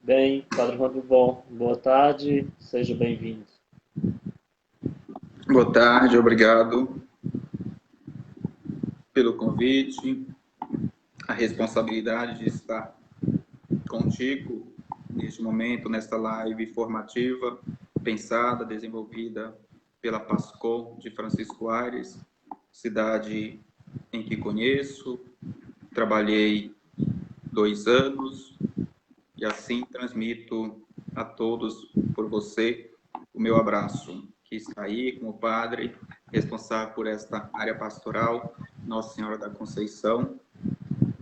Bem, Padre Bom, boa tarde, seja bem-vindo. Boa tarde, obrigado pelo convite, a responsabilidade de estar contigo neste momento, nesta live formativa, pensada, desenvolvida pela Pascom de Francisco Aires, cidade em que conheço, trabalhei 2 anos e assim transmito a todos por você o meu abraço, que está aí como padre, responsável por esta área pastoral, Nossa Senhora da Conceição,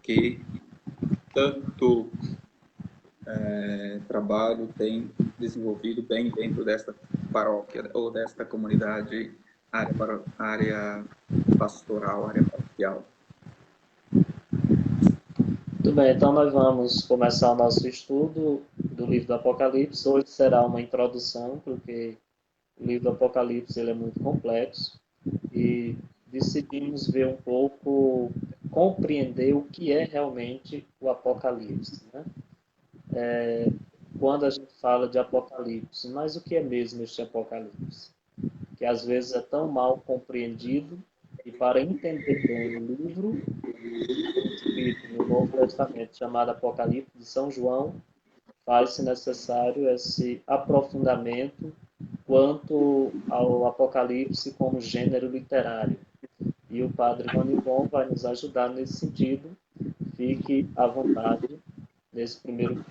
que tanto trabalho tem desenvolvido bem dentro desta paróquia ou desta comunidade, área pastoral, área paroquial. Muito bem, então nós vamos começar o nosso estudo do livro do Apocalipse. Hoje será uma introdução, porque o livro do Apocalipse ele é muito complexo e decidimos ver um pouco, compreender o que é realmente o Apocalipse, né? Quando a gente fala de Apocalipse, mas o que é mesmo este Apocalipse? Que às vezes é tão mal compreendido e para entender bem o livro escrito no Novo Testamento chamado Apocalipse de São João, faz-se necessário esse aprofundamento quanto ao Apocalipse como gênero literário. E o Padre Ronivon vai nos ajudar nesse sentido. Fique à vontade nesse primeiro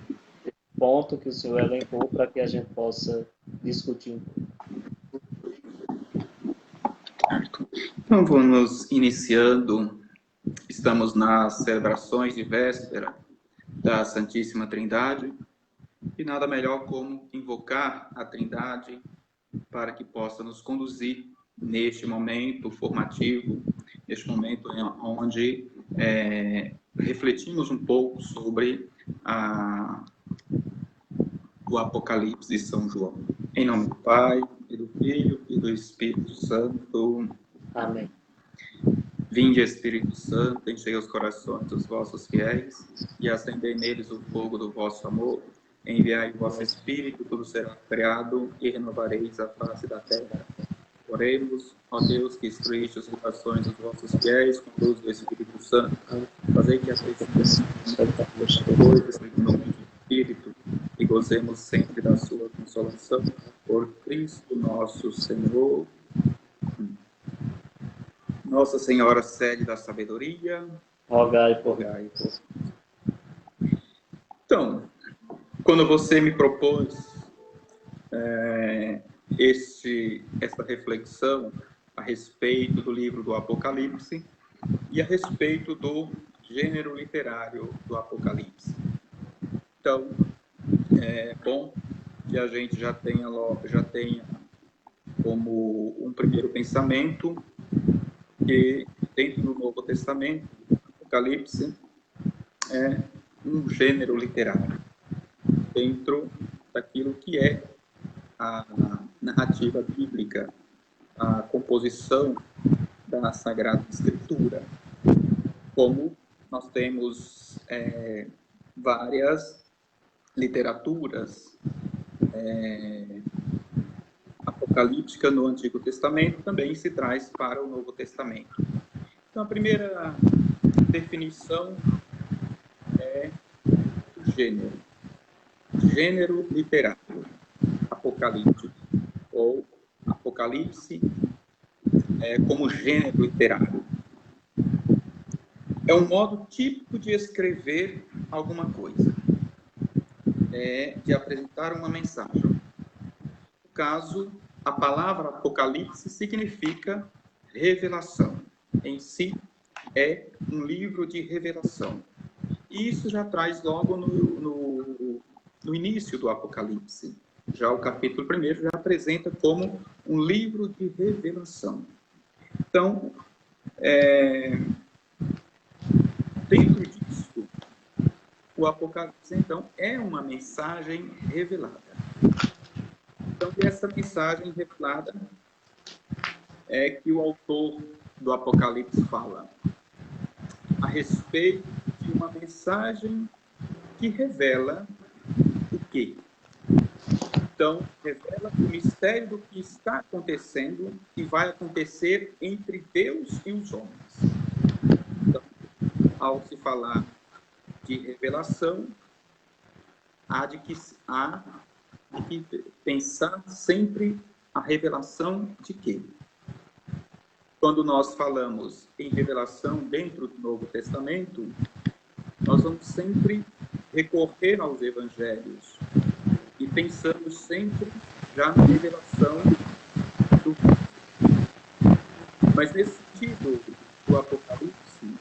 ponto que o senhor elencou para que a gente possa discutir um pouco. Então, vamos iniciando. Estamos nas celebrações de véspera da Santíssima Trindade e nada melhor como invocar a Trindade para que possa nos conduzir neste momento formativo, neste momento onde refletimos um pouco sobre o Apocalipse de São João. Em nome do Pai, e do Filho e do Espírito Santo. Amém. Vinde, Espírito Santo, enchei os corações dos vossos fiéis e acendei neles o fogo do vosso amor. Enviai o vosso Espírito, tudo será criado e renovareis a face da terra. Oremos, ó Deus, que instruíste os corações dos vossos fiéis com a luz do Espírito Santo. Fazei que apreciemos todas as coisas segundo o Espírito e gozemos sempre da sua consolação. Por Cristo nosso Senhor. Nossa Senhora, sede da sabedoria, Rogai por nós. Então, quando você me propôs esta reflexão a respeito do livro do Apocalipse e a respeito do gênero literário do Apocalipse. Então, é bom que a gente já tenha como um primeiro pensamento que dentro do Novo Testamento, Apocalipse é um gênero literário dentro daquilo que é a narrativa bíblica, a composição da Sagrada Escritura. Como nós temos várias literaturas apocalíptica no Antigo Testamento, também se traz para o Novo Testamento. Então, a primeira definição é o gênero literário apocalíptico, ou Apocalipse como gênero literário. É um modo típico de escrever alguma coisa, de apresentar uma mensagem. No caso, a palavra Apocalipse significa revelação. Em si, é um livro de revelação. E isso já traz logo no início do Apocalipse. Já o capítulo 1 já apresenta como um livro de revelação. Então, dentro disso, o Apocalipse, então, é uma mensagem revelada. Então, essa mensagem revelada é que o autor do Apocalipse fala a respeito de uma mensagem que revela o quê? Então, revela o mistério do que está acontecendo e vai acontecer entre Deus e os homens. Então, ao se falar de revelação, há de que pensar sempre a revelação de quê? Quando nós falamos em revelação dentro do Novo Testamento, nós vamos sempre recorrer aos evangelhos e pensamos sempre já na revelação do Cristo. Mas nesse sentido do Apocalipse,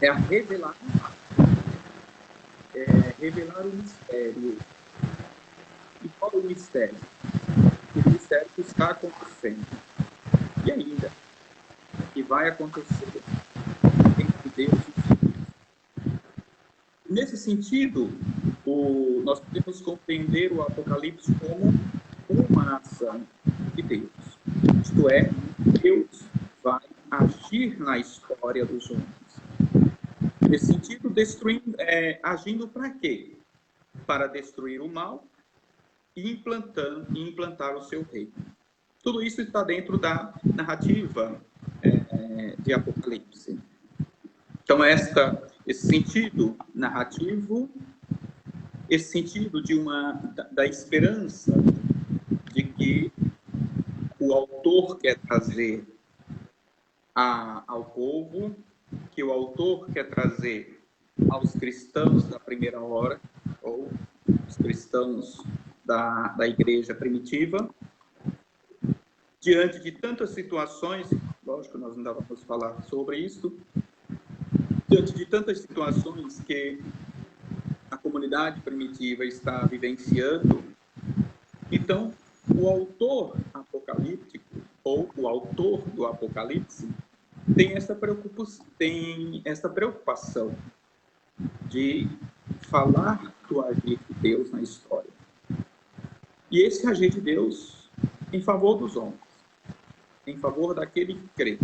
é a revelar o mistério. E qual é o mistério? O mistério que está acontecendo. E ainda, que vai acontecer entre Deus e os homens. Nesse sentido, nós podemos compreender o Apocalipse como uma ação de Deus. Isto é, Deus vai agir na história dos homens. Nesse sentido, agindo para quê? Para destruir o mal e implantar o seu reino. Tudo isso está dentro da narrativa de Apocalipse. Então, esse sentido narrativo, esse sentido da esperança de que o autor quer trazer ao povo, que o autor quer trazer aos cristãos da primeira hora, ou os cristãos da igreja primitiva, diante de tantas situações, lógico, nós não dávamos falar sobre isso, diante de tantas situações que a comunidade primitiva está vivenciando, então, o autor apocalíptico, ou o autor do Apocalipse, tem essa preocupação de falar do agir de Deus na história. E esse agir de Deus em favor dos homens, em favor daquele que crê,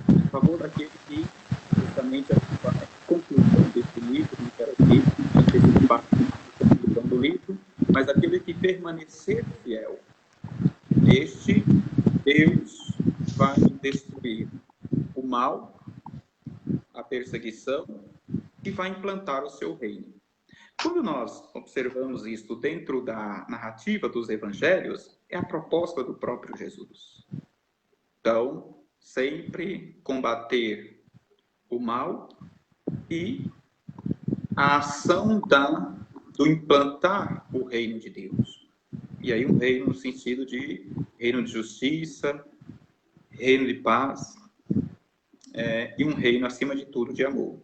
em favor daquele que, justamente, a conclusão desse livro, não quero aqui antecipar a conclusão do livro, mas aquele que permanecer fiel, este Deus vai destruir o mal, a perseguição, e vai implantar o seu reino. Quando nós observamos isto dentro da narrativa dos evangelhos, é a proposta do próprio Jesus. Então, sempre combater o mal e a ação do implantar o reino de Deus. E aí um reino no sentido de reino de justiça, reino de paz, e um reino, acima de tudo, de amor.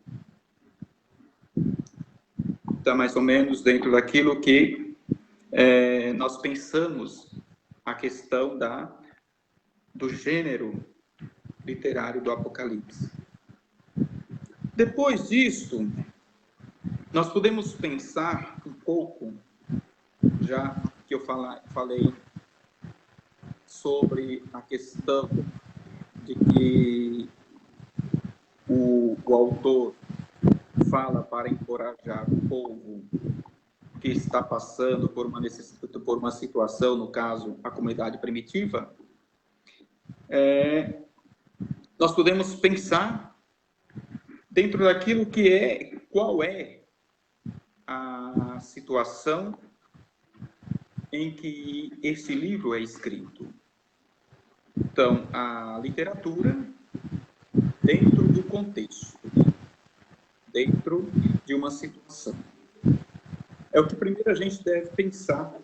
Está mais ou menos dentro daquilo que nós pensamos a questão do gênero literário do Apocalipse. Depois disso, nós podemos pensar um pouco, já que eu falei sobre a questão de que o autor fala para encorajar o povo que está passando por uma situação, no caso, a comunidade primitiva, nós podemos pensar dentro daquilo que qual é a situação em que esse livro é escrito. Então, a literatura dentro do contexto, dentro de uma situação. É o que primeiro a gente deve pensar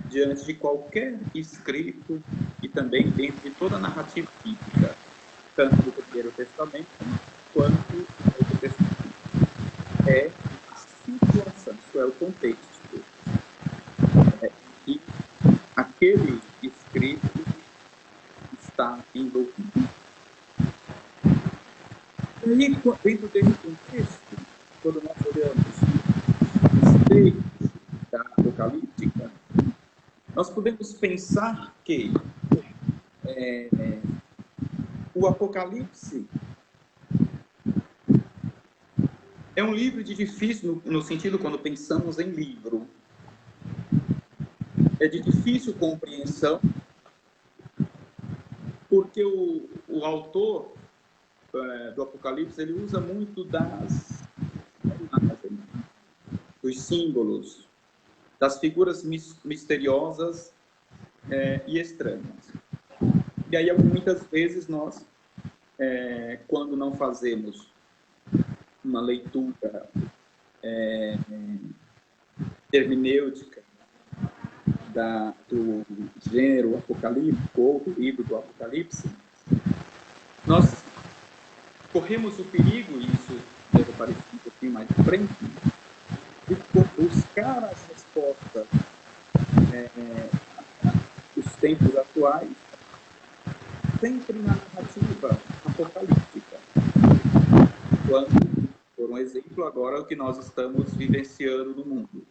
diante de qualquer escrito e também dentro de toda a narrativa bíblica, tanto do Primeiro Testamento quanto do Novo Testamento. É a situação, isso é o contexto. E aquele escrito está envolvido. E aí, dentro desse contexto, quando nós olhamos os textos da Apocalíptica, nós podemos pensar que o Apocalipse É um livro de difícil, no sentido, quando pensamos em livro, é de difícil compreensão, porque o autor do Apocalipse, ele usa muito das imagens, dos símbolos, das figuras misteriosas e estranhas. E aí, muitas vezes, nós, quando não fazemos uma leitura hermenêutica do gênero apocalíptico ou do livro do Apocalipse, nós corremos o perigo, e isso deve aparecer um pouquinho mais de frente, de buscar as respostas dos tempos atuais sempre na narrativa apocalíptica. Quando, por um exemplo, agora o que nós estamos vivenciando no mundo.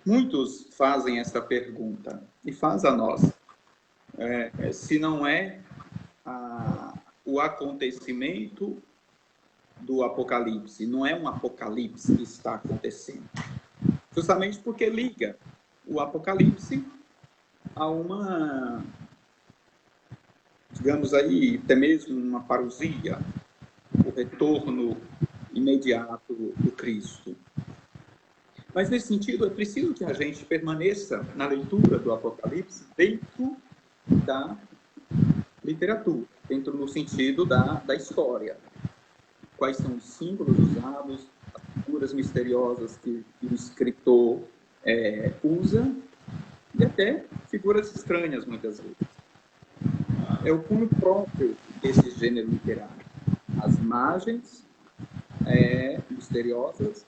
Muitos fazem essa pergunta, e faz a nós, se não é o acontecimento do Apocalipse, não é um Apocalipse que está acontecendo. Justamente porque liga o Apocalipse a uma, digamos aí, até mesmo uma parousia, o retorno imediato do Cristo. Mas, nesse sentido, é preciso que a gente permaneça na leitura do Apocalipse dentro da literatura, dentro no sentido da história. Quais são os símbolos usados, as figuras misteriosas que o escritor usa, e até figuras estranhas, muitas vezes. É o cunho próprio desse gênero literário. As imagens misteriosas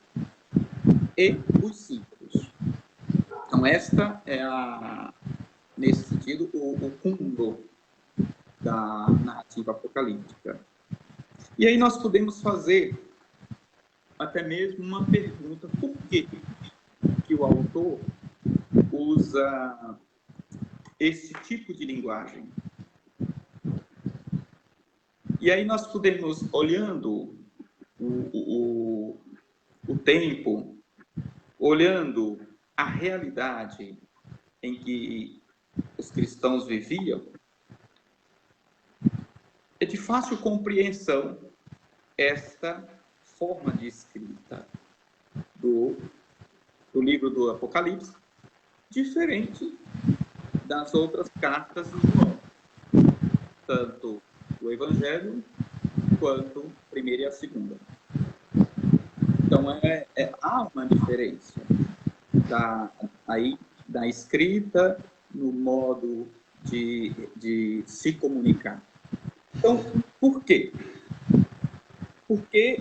e os símbolos. Então, esta é, nesse sentido, o cúmulo da narrativa apocalíptica. E aí nós podemos fazer até mesmo uma pergunta: por que o autor usa esse tipo de linguagem? E aí nós podemos, olhando o tempo, olhando a realidade em que os cristãos viviam, é de fácil compreensão esta forma de escrita do livro do Apocalipse, diferente das outras cartas de João, tanto o Evangelho quanto a primeira e a segunda. Então, há uma diferença da escrita no modo de se comunicar. Então, por quê? Porque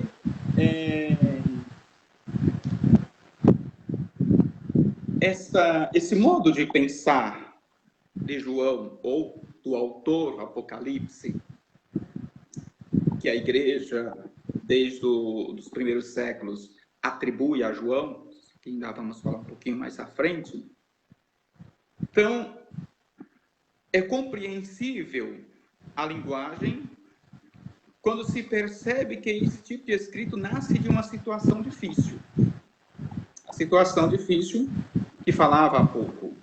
esse modo de pensar de João, ou do autor Apocalipse, que a igreja, desde os primeiros séculos, atribui a João, que ainda vamos falar um pouquinho mais à frente. Então, é compreensível a linguagem quando se percebe que esse tipo de escrito nasce de uma situação difícil. A situação difícil que falava há pouco.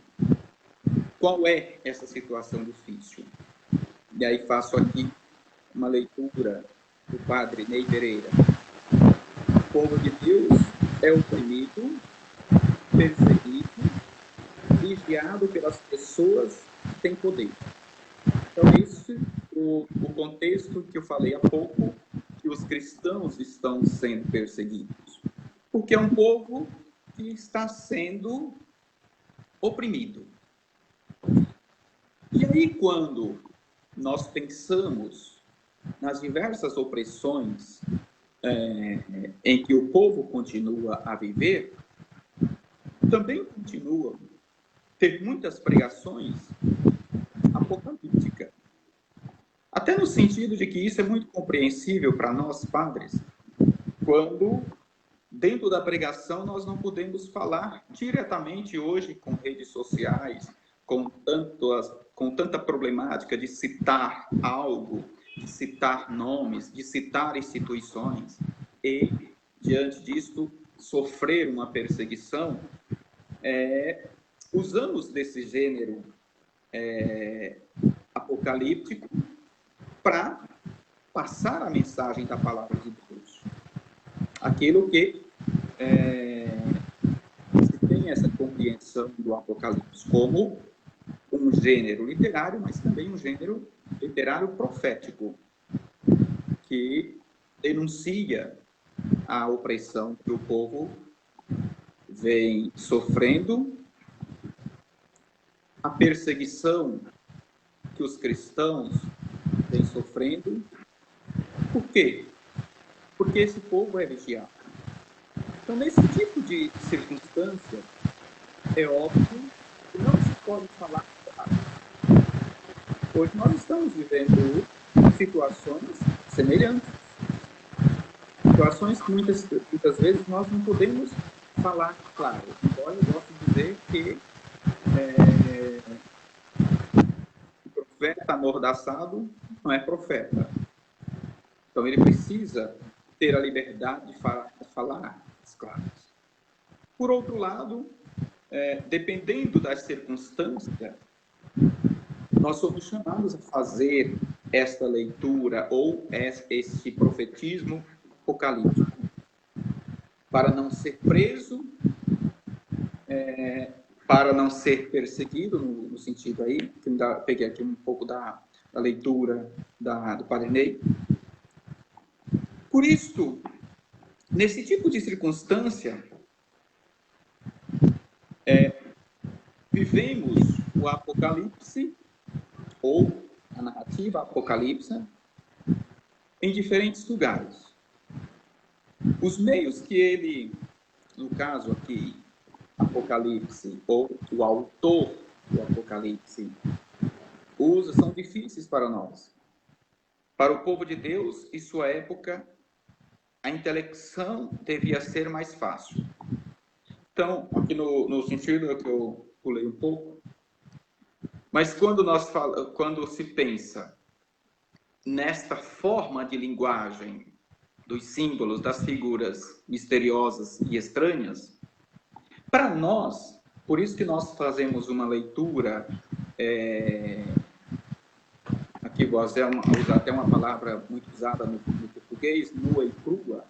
Qual é essa situação difícil? E aí faço aqui uma leitura do padre Ney Pereira. O povo de Deus é oprimido, perseguido, vigiado pelas pessoas que têm poder. Então, esse o contexto que eu falei há pouco, que os cristãos estão sendo perseguidos. Porque é um povo que está sendo oprimido. E aí, quando nós pensamos nas diversas opressões em que o povo continua a viver, também continua a ter muitas pregações apocalípticas. Até no sentido de que isso é muito compreensível para nós, padres, quando, dentro da pregação, nós não podemos falar diretamente hoje com redes sociais, com tanta problemática de citar algo, de citar nomes, de citar instituições. e, diante disto, sofrer uma perseguição, usamos desse gênero apocalíptico para passar a mensagem da palavra de Deus. Aquilo que se tem essa compreensão do Apocalipse como um gênero literário, mas também um gênero literário profético, que denuncia a opressão que o povo vem sofrendo, a perseguição que os cristãos vêm sofrendo. Por quê? Porque esse povo é vigiado. Então, nesse tipo de circunstância, é óbvio que não se pode falar claro. Hoje nós estamos vivendo situações semelhantes. Situações que muitas vezes nós não podemos falar claro. Embora eu gosto de dizer que o profeta amordaçado não é profeta. Então ele precisa ter a liberdade de falar as claras. Por outro lado, dependendo das circunstâncias, nós somos chamados a fazer esta leitura ou este profetismo apocalíptico, para não ser preso, para não ser perseguido, no sentido aí, que peguei aqui um pouco da leitura do Padre Ney. Por isso, nesse tipo de circunstância, vivemos o Apocalipse, ou a narrativa Apocalipse, em diferentes lugares. Os meios que ele, no caso aqui, Apocalipse, ou o autor do Apocalipse, usa, são difíceis para nós. Para o povo de Deus, em sua época, a intelecção devia ser mais fácil. Então, aqui no sentido que eu pulei um pouco, mas quando se pensa nesta forma de linguagem dos símbolos, das figuras misteriosas e estranhas, para nós, por isso que nós fazemos uma leitura, aqui vou usar até uma palavra muito usada no português, nua e crua,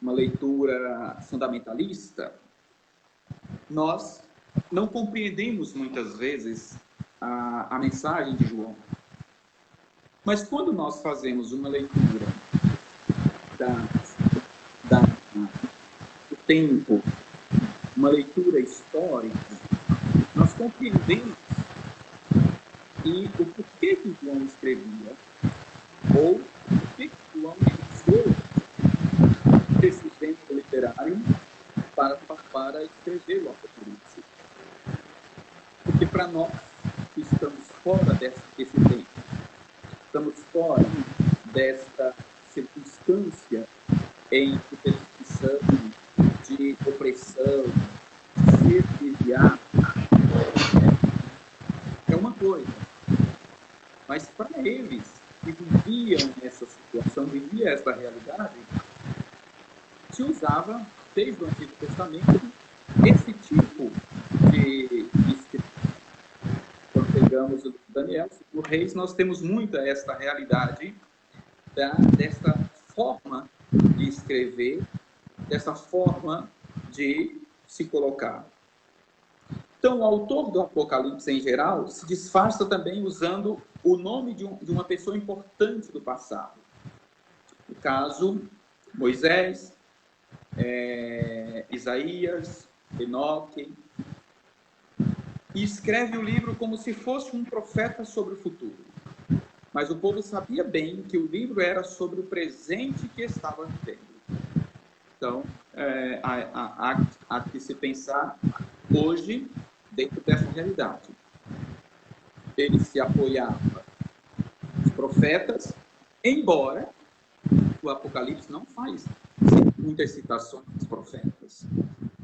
uma leitura fundamentalista, nós não compreendemos muitas vezes a mensagem de João. Mas quando nós fazemos uma leitura do tempo, uma leitura histórica, nós compreendemos o porquê que João escrevia, ou o porquê que João usou esse tempo literário para escrever o Apocalipse. Porque para nós que estamos fora desse tempo, estamos fora desta circunstância de perseguição, de opressão, de ser desviado, é uma coisa. Mas para eles que viviam essa situação, viviam essa realidade, se usava, desde o Antigo Testamento, esse tipo de escrita. Quando pegamos o Daniel, no Reis, nós temos muito esta realidade desta forma de escrever, dessa forma de se colocar. Então, o autor do Apocalipse, em geral, se disfarça também usando o nome de uma pessoa importante do passado. No caso, Moisés, Isaías, Enoque, e escreve o livro como se fosse um profeta sobre o futuro. Mas o povo sabia bem que o livro era sobre o presente que estava vivendo. Então, há que se pensar hoje dentro dessa realidade. Ele se apoiava nos profetas, embora o Apocalipse não faz muitas citações aos profetas.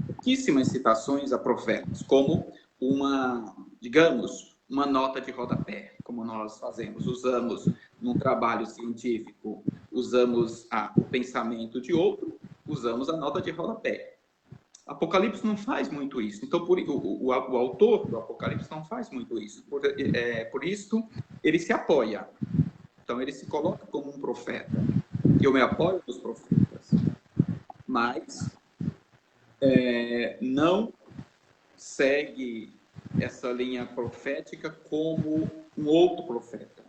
Pouquíssimas citações a profetas, como uma nota de rodapé, como nós fazemos. Usamos num trabalho científico, usamos o pensamento de outro usamos a nota de rodapé. Apocalipse não faz muito isso. Então, o autor do Apocalipse não faz muito isso. Por isso, ele se apoia. Então, ele se coloca como um profeta. Eu me apoio dos profetas. Mas não segue essa linha profética como um outro profeta,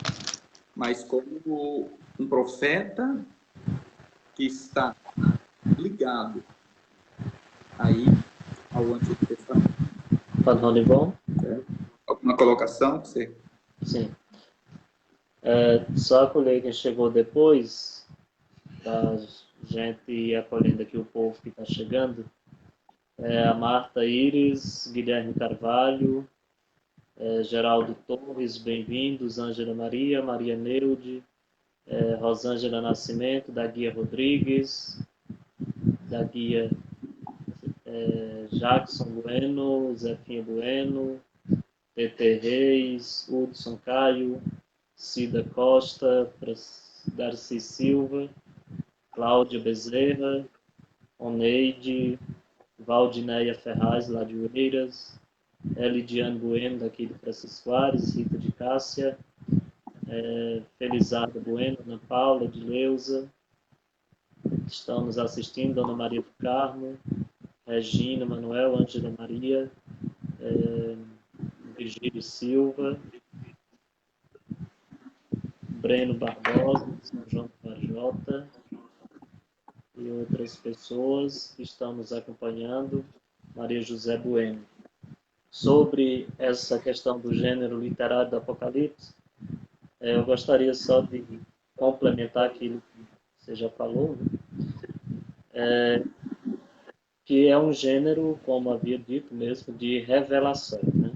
mas como um profeta que está ligado aí ao Antigo Testamento. Padre Ronivon? Alguma colocação que você... Sim. Só acolher quem chegou depois, da gente ir acolhendo aqui o povo que está chegando. A Marta Iris, Guilherme Carvalho, Geraldo Torres, bem-vindos, Ângela Maria, Maria Neude, Rosângela Nascimento, da Guia Rodrigues, da Guia Jackson Bueno, Zefinha Bueno, TT Reis, Hudson Caio, Cida Costa, Darcy Silva, Cláudia Bezerra, Oneide, Valdineia Ferraz, lá de Oeiras, Elidiane Bueno, daqui de Francisco Soares, Rita de Cássia, Felizardo Bueno, Ana Paula, de Leusa, estão nos assistindo, Dona Maria do Carmo, Regina, Manuel, Ângela Maria, Virgílio Silva, Breno Barbosa, São João do Varjota, e outras pessoas que estão nos acompanhando, Maria José Bueno. Sobre essa questão do gênero literário do Apocalipse, eu gostaria só de complementar aquilo que você já falou, né? Que é um gênero, como havia dito mesmo, de revelação. Né?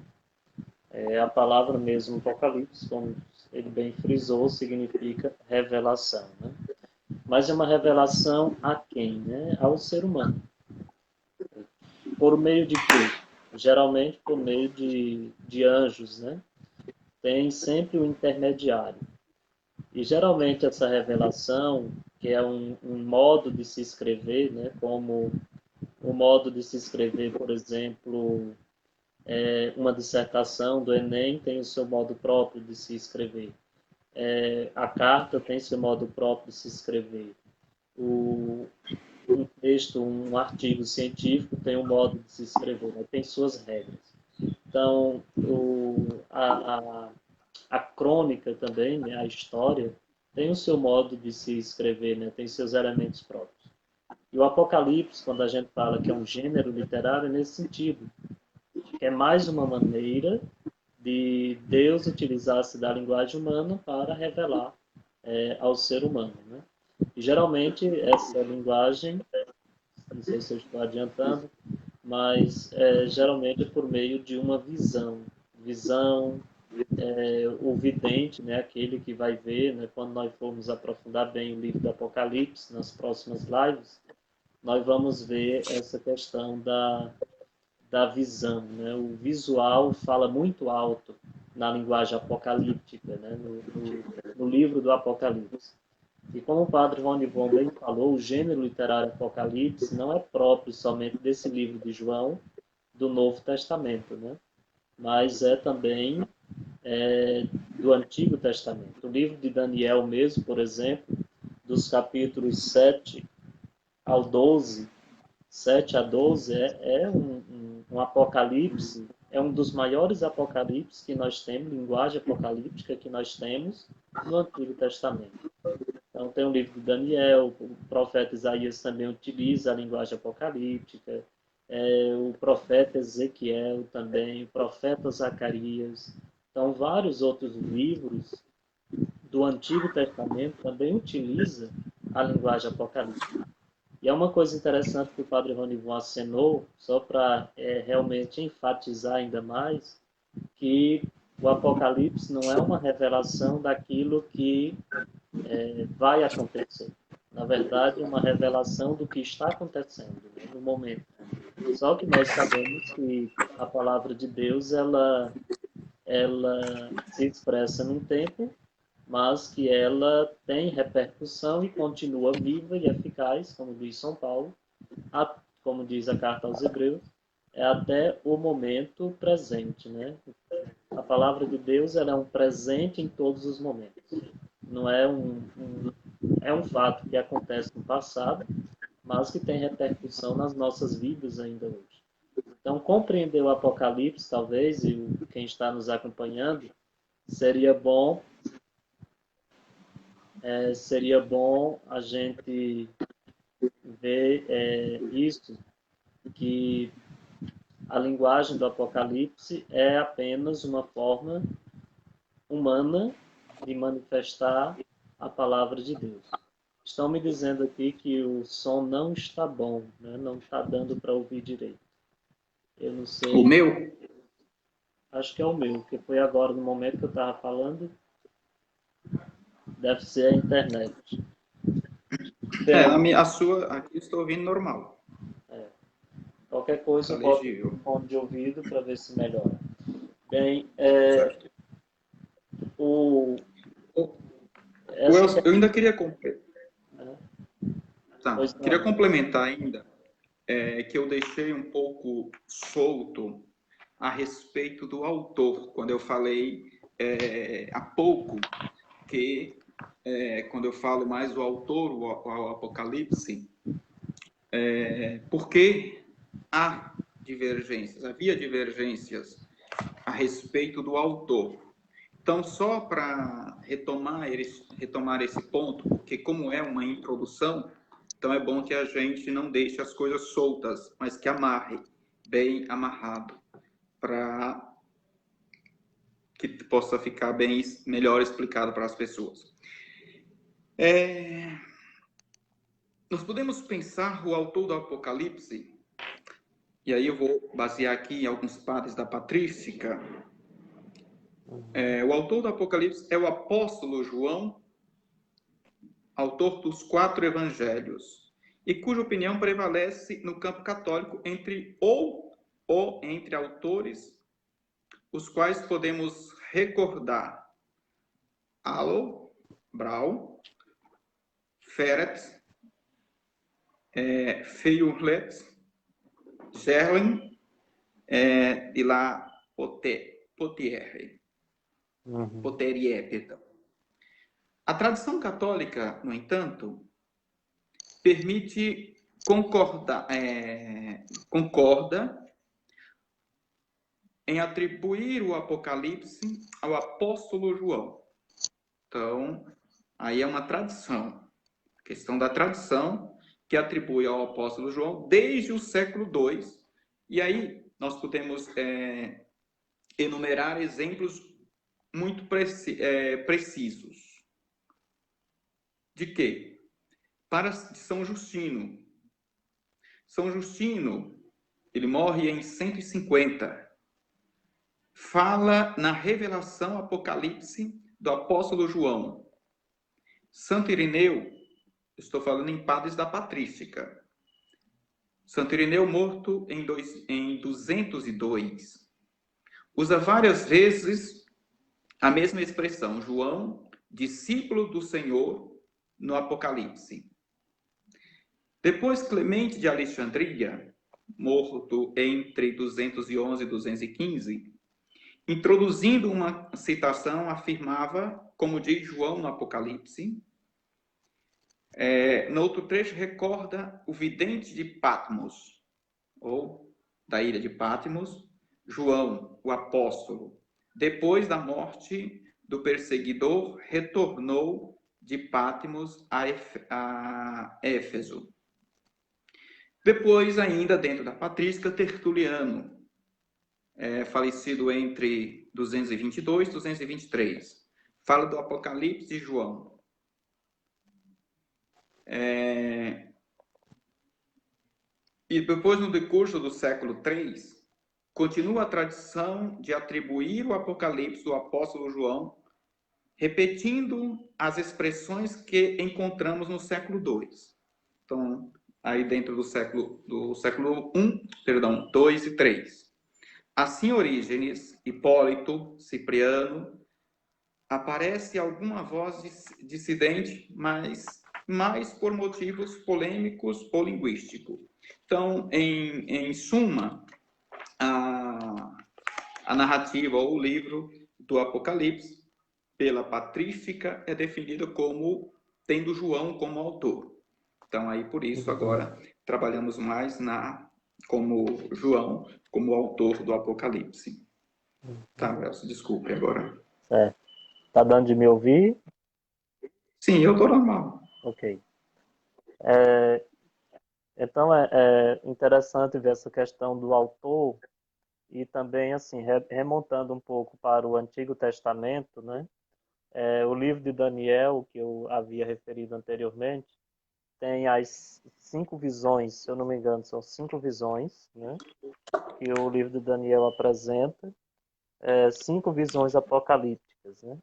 A palavra mesmo Apocalipse, como ele bem frisou, significa revelação. Né? Mas é uma revelação a quem? Né? Ao ser humano. Por meio de quê? Geralmente por meio de anjos, né? Tem sempre um intermediário. E geralmente essa revelação, que é um modo de se escrever, né? Como o modo de se escrever, por exemplo, uma dissertação do Enem tem o seu modo próprio de se escrever. A carta tem seu modo próprio de se escrever. Um texto, um artigo científico tem um modo de se escrever, né? Tem suas regras. Então, a crônica também, né? A história, tem o seu modo de se escrever, né? Tem seus elementos próprios. E o Apocalipse, quando a gente fala que é um gênero literário, é nesse sentido, que é mais uma maneira de Deus utilizar-se da linguagem humana para revelar ao ser humano, né? E geralmente essa linguagem, não sei se eu estou adiantando, mas geralmente é por meio de uma visão. O vidente, né, aquele que vai ver, né, quando nós formos aprofundar bem o livro do Apocalipse, nas próximas lives, nós vamos ver essa questão da visão. Né? O visual fala muito alto na linguagem apocalíptica, né? no livro do Apocalipse. E como o padre Ronivon bem falou, o gênero literário Apocalipse não é próprio somente desse livro de João, do Novo Testamento, né? Mas é também do Antigo Testamento. O livro de Daniel mesmo, por exemplo, dos capítulos 7 ao 12, 7 a 12, é um apocalipse, é um dos maiores apocalipses que nós temos, linguagem apocalíptica que nós temos no Antigo Testamento. Então, tem o livro de Daniel, o profeta Isaías também utiliza a linguagem apocalíptica, o profeta Ezequiel também, o profeta Zacarias. Então, vários outros livros do Antigo Testamento também utilizam a linguagem apocalíptica. E é uma coisa interessante que o padre Ronivon acenou, só para realmente enfatizar ainda mais, que o Apocalipse não é uma revelação daquilo que vai acontecer. Na verdade, é uma revelação do que está acontecendo, né, no momento. Só que nós sabemos que a palavra de Deus ela se expressa num tempo mas que ela tem repercussão e continua viva e eficaz, como diz São Paulo, como diz a carta aos Hebreus, é até o momento presente, né? A palavra de Deus ela é um presente em todos os momentos. Não é é um fato que acontece no passado, mas que tem repercussão nas nossas vidas ainda hoje. Então, compreender o Apocalipse, talvez, e quem está nos acompanhando, seria bom a gente ver isso, que a linguagem do Apocalipse é apenas uma forma humana de manifestar a palavra de Deus. Estão me dizendo aqui que o som não está bom, né? Não está dando para ouvir direito. Eu não sei. O meu? Acho que é o meu, porque foi agora, no momento que eu estava falando, deve ser a internet. Bem, A sua, aqui estou ouvindo normal. qualquer coisa eu boto o fone de ouvido para ver se melhora. Bem, eu ainda queria complementar. Queria complementar ainda que eu deixei um pouco solto a respeito do autor, quando eu falei há pouco que quando eu falo mais o autor, o Apocalipse, porque havia divergências a respeito do autor. Então, só para retomar esse ponto, porque como é uma introdução, então é bom que a gente não deixe as coisas soltas, mas que amarre, bem amarrado, para que possa ficar melhor explicado para as pessoas. Nós podemos pensar o autor do Apocalipse, e aí eu vou basear aqui em alguns padres da patrística. O autor do Apocalipse é o apóstolo João, autor dos 4 evangelhos, e cuja opinião prevalece no campo católico entre autores, os quais podemos recordar Alo, Brau, Ferret, Feuerlet, Gerlin e La Poterier, perdão. A tradição católica, no entanto, concorda em atribuir o Apocalipse ao apóstolo João. Então, aí é uma tradição, questão da tradição, que atribui ao apóstolo João desde o século II. E aí nós podemos enumerar exemplos muito precisos. De quê? Para São Justino. São Justino, ele morre em 150. Fala na revelação Apocalipse do apóstolo João. Santo Irineu, estou falando em padres da patrística. Santo Irineu, morto em 202, usa várias vezes a mesma expressão, João, discípulo do Senhor, no Apocalipse. Depois, Clemente de Alexandria, morto entre 211 e 215, introduzindo uma citação, afirmava, como diz João no Apocalipse, no outro trecho recorda o vidente de Patmos, ou da ilha de Patmos, João, o apóstolo, depois da morte do perseguidor, retornou de Patmos a Éfeso. Depois, ainda dentro da patrística, Tertuliano, falecido entre 222 e 223, fala do Apocalipse de João. E depois, no decurso do século III, continua a tradição de atribuir o Apocalipse do apóstolo João, repetindo as expressões que encontramos no século II. Então, aí dentro do século I, perdão, II e III. Assim, Orígenes, Hipólito, Cipriano aparece alguma voz dissidente, mas mais por motivos polêmicos ou linguísticos. Então, em suma, a narrativa ou o livro do Apocalipse, pela patrística, é definido como tendo João como autor. Então, aí por isso, agora, trabalhamos mais como João, como autor do Apocalipse. Tá, Elcio, desculpe agora. Certo. Tá dando de me ouvir? Sim, eu tô normal. Ok. Então, é interessante ver essa questão do autor e também, assim, remontando um pouco para o Antigo Testamento, né? O livro de Daniel, que eu havia referido anteriormente, tem as 5 visões, se eu não me engano, são 5 visões, né? Que o livro de Daniel apresenta, 5 visões apocalípticas, né?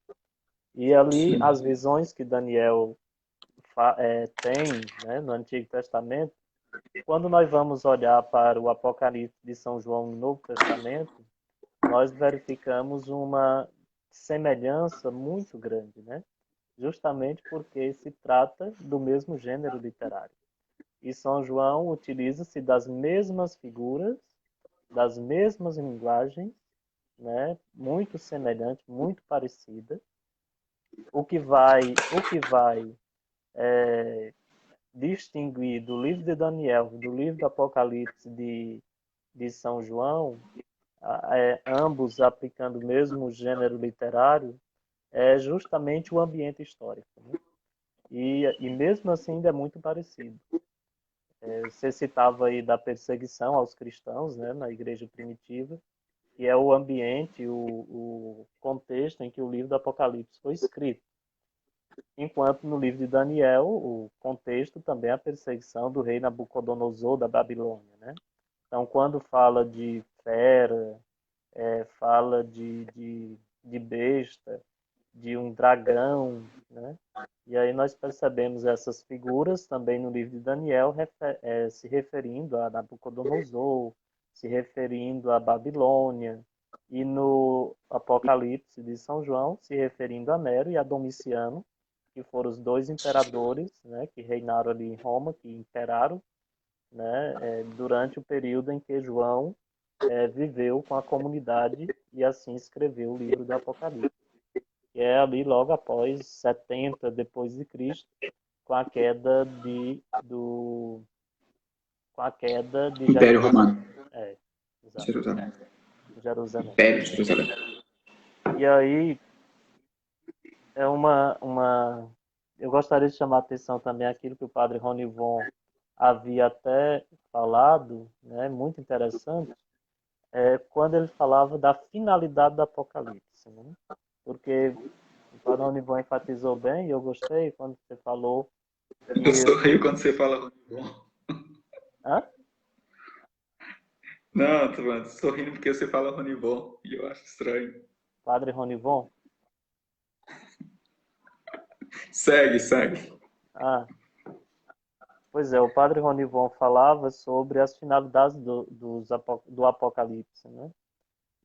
E ali, Sim. as visões que Daniel tem, né, no Antigo Testamento, quando nós vamos olhar para o Apocalipse de São João no Novo Testamento, nós verificamos uma semelhança muito grande, né? Justamente porque se trata do mesmo gênero literário. E São João utiliza-se das mesmas figuras, das mesmas linguagens, né? Muito semelhante, muito parecida. O que vai distinguir do livro de Daniel, do livro do Apocalipse de São João, ambos aplicando o mesmo gênero literário, é justamente o ambiente histórico. Né? E mesmo assim ainda é muito parecido. Você citava aí da perseguição aos cristãos, né, na igreja primitiva, que é o ambiente, o contexto em que o livro do Apocalipse foi escrito. Enquanto no livro de Daniel, o contexto também é a perseguição do rei Nabucodonosor da Babilônia. Né? Então, quando fala de fera, fala de besta, de um dragão, né? E aí nós percebemos essas figuras também no livro de Daniel, se referindo a Nabucodonosor, se referindo à Babilônia, e no Apocalipse de São João, se referindo a Nero e a Domiciano, que foram os 2 imperadores, né, que reinaram ali em Roma, que imperaram, né, durante o período em que João viveu com a comunidade e assim escreveu o livro do Apocalipse, que é ali logo após 70 depois de Cristo, com a queda com a queda de Império Jerusalém. Romano. Exato. Jerusalém. Jerusalém. Império de Jerusalém. E aí é eu gostaria de chamar a atenção também aquilo que o padre Ronivon havia até falado, né, muito interessante, quando ele falava da finalidade do Apocalipse, né? Porque o padre Ronivon enfatizou bem, e eu gostei quando você falou Eu que... sorrio quando você fala Ronivon. Hã? Não, tô sorrindo porque você fala Ronivon e eu acho estranho. Padre Ronivon? Segue, segue. Ah, pois é, o padre Ronivon falava sobre as finalidades do Apocalipse, né?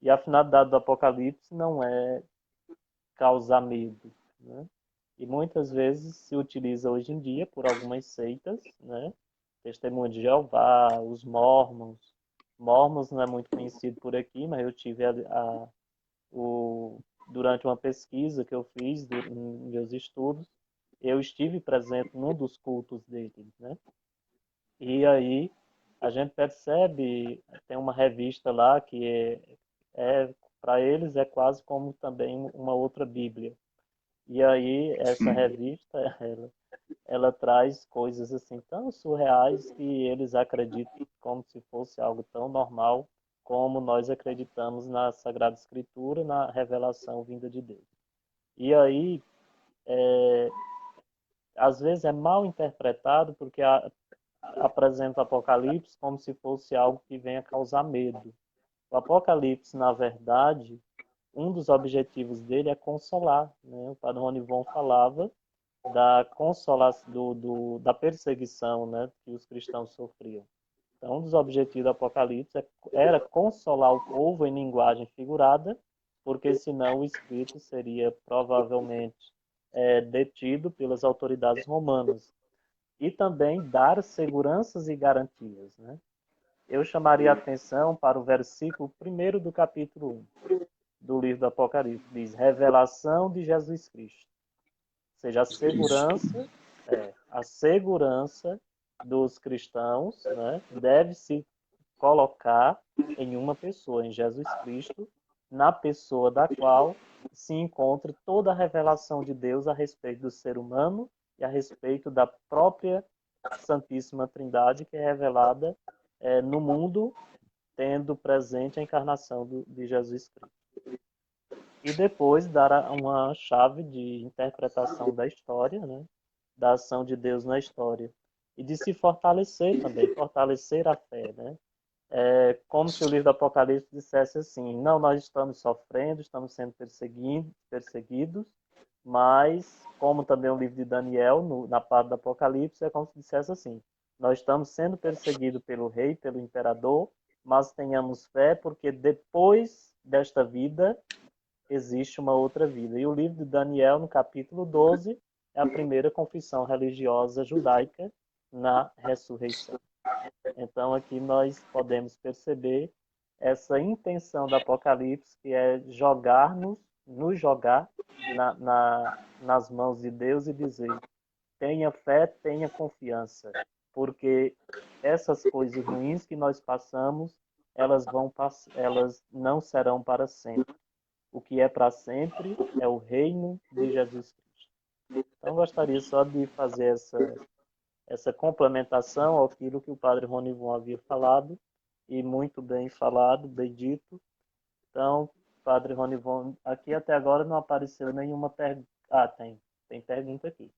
E a finalidade do Apocalipse não é causar medo, né? E muitas vezes se utiliza hoje em dia por algumas seitas, né? Testemunho de Jeová, os Mormons. Mormons não é muito conhecido por aqui, mas eu tive durante uma pesquisa que eu fiz em meus estudos, eu estive presente num dos cultos deles, né? E aí a gente percebe, tem uma revista lá que para eles é quase como também uma outra Bíblia. E aí essa Sim. revista, ela traz coisas assim tão surreais que eles acreditam como se fosse algo tão normal como nós acreditamos na Sagrada Escritura, na revelação vinda de Deus. E aí, às vezes é mal interpretado porque apresenta o Apocalipse como se fosse algo que venha causar medo. O Apocalipse, na verdade, um dos objetivos dele é consolar. Né? O Padre Ronivon falava da consolação, da perseguição, né, que os cristãos sofriam. Então, um dos objetivos do Apocalipse era consolar o povo em linguagem figurada, porque senão o escrito seria provavelmente detido pelas autoridades romanas. E também dar seguranças e garantias, né? Eu chamaria a atenção para o versículo 1º do capítulo 1 do livro do Apocalipse. Diz, revelação de Jesus Cristo. Ou seja, a segurança dos cristãos, né, deve se colocar em uma pessoa, em Jesus Cristo, na pessoa da qual se encontra toda a revelação de Deus a respeito do ser humano e a respeito da própria Santíssima Trindade, que é revelada no mundo, tendo presente a encarnação de Jesus Cristo. E depois dar uma chave de interpretação da história, né? Da ação de Deus na história. E de se fortalecer também, fortalecer a fé, né? Como se o livro do Apocalipse dissesse assim, não, nós estamos sofrendo, estamos sendo perseguidos, mas, como também o livro de Daniel, na parte do Apocalipse, é como se dissesse assim, nós estamos sendo perseguidos pelo rei, pelo imperador, mas tenhamos fé, porque depois desta vida existe uma outra vida. E o livro de Daniel, no capítulo 12, é a primeira confissão religiosa judaica na ressurreição. Então, aqui nós podemos perceber essa intenção do Apocalipse, que é nos jogar nas mãos de Deus e dizer, tenha fé, tenha confiança, porque essas coisas ruins que nós passamos, elas não serão para sempre. O que é para sempre é o reino de Jesus Cristo. Então, gostaria só de fazer essa complementação ao que o padre Ronivon havia falado, e muito bem falado, bem dito. Então, padre Ronivon, aqui até agora não apareceu nenhuma pergunta. Ah, tem pergunta aqui.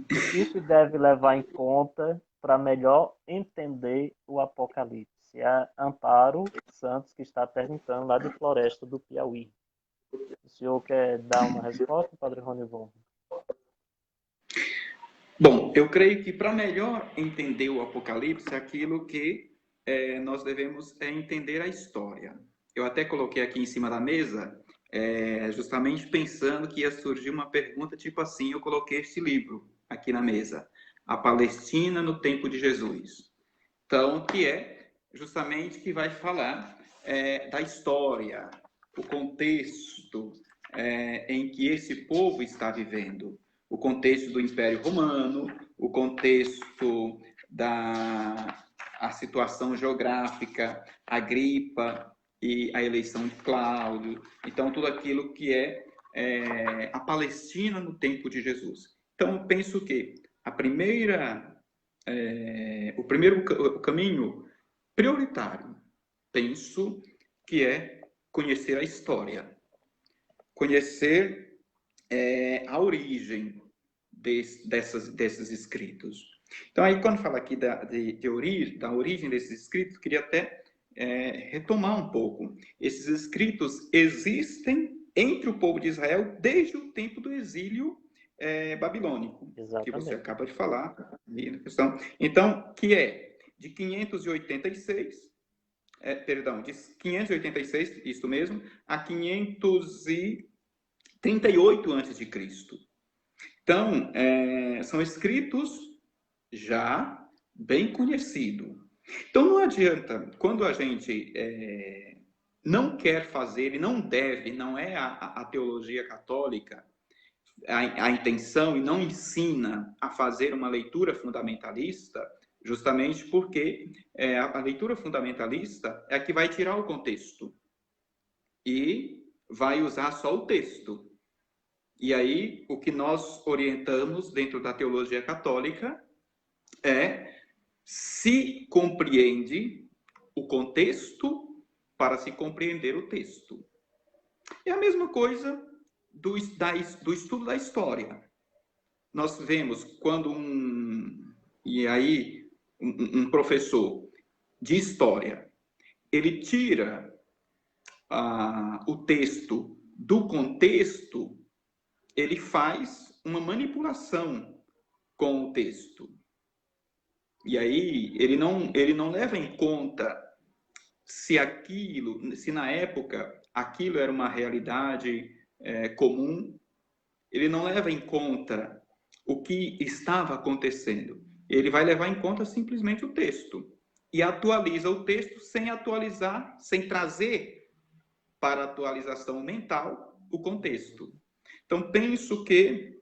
O que se deve levar em conta para melhor entender o Apocalipse? É a Amparo Santos que está perguntando lá de Floresta do Piauí. O senhor quer dar uma resposta, padre Ronivon? Bom, eu creio que para melhor entender o Apocalipse, aquilo que nós devemos entender a história. Eu até coloquei aqui em cima da mesa, justamente pensando que ia surgir uma pergunta tipo assim, eu coloquei este livro aqui na mesa, A Palestina no Tempo de Jesus. Então, que é justamente que vai falar da história, o contexto em que esse povo está vivendo. O contexto do Império Romano, o contexto a situação geográfica, a gripa e a eleição de Cláudio. Então, tudo aquilo que é a Palestina no tempo de Jesus. Então, eu penso que o caminho prioritário, penso que é conhecer a história, conhecer a origem desses escritos. Então, aí, quando fala aqui da origem desses escritos, queria até retomar um pouco. Esses escritos existem entre o povo de Israel desde o tempo do exílio babilônico, Exatamente. Que você acaba de falar aí na questão. Então, que é de 586, de 586, isso mesmo, a 538 a.C. Então, são escritos já bem conhecidos. Então, não adianta, quando a gente não quer fazer e não deve, não é a teologia católica a intenção e não ensina a fazer uma leitura fundamentalista, justamente porque a leitura fundamentalista é a que vai tirar o contexto e vai usar só o texto. E aí, o que nós orientamos dentro da teologia católica é se compreende o contexto para se compreender o texto. É a mesma coisa do estudo da história. Nós vemos quando um professor de história, ele tira o texto do contexto, ele faz uma manipulação com o texto. E aí ele não leva em conta se na época aquilo era uma realidade comum, ele não leva em conta o que estava acontecendo. Ele vai levar em conta simplesmente o texto. E atualiza o texto sem atualizar, sem trazer para atualização mental o contexto. Então, penso que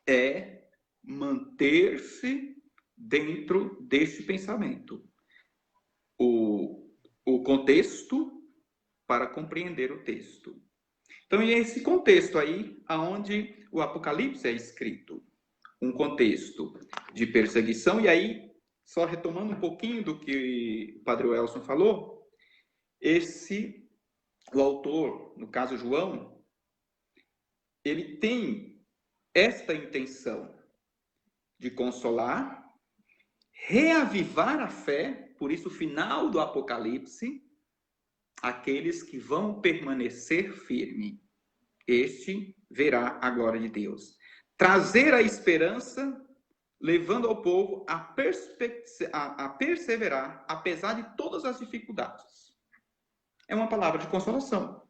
é manter-se dentro deste pensamento. O contexto para compreender o texto. Então, é esse contexto aí aonde o Apocalipse é escrito. Um contexto de perseguição. E aí, só retomando um pouquinho do que o Padre Welson falou, o autor, no caso João, ele tem esta intenção de consolar, reavivar a fé, por isso o final do Apocalipse, aqueles que vão permanecer firme. Este verá a glória de Deus. Trazer a esperança, levando ao povo a perseverar, apesar de todas as dificuldades. É uma palavra de consolação.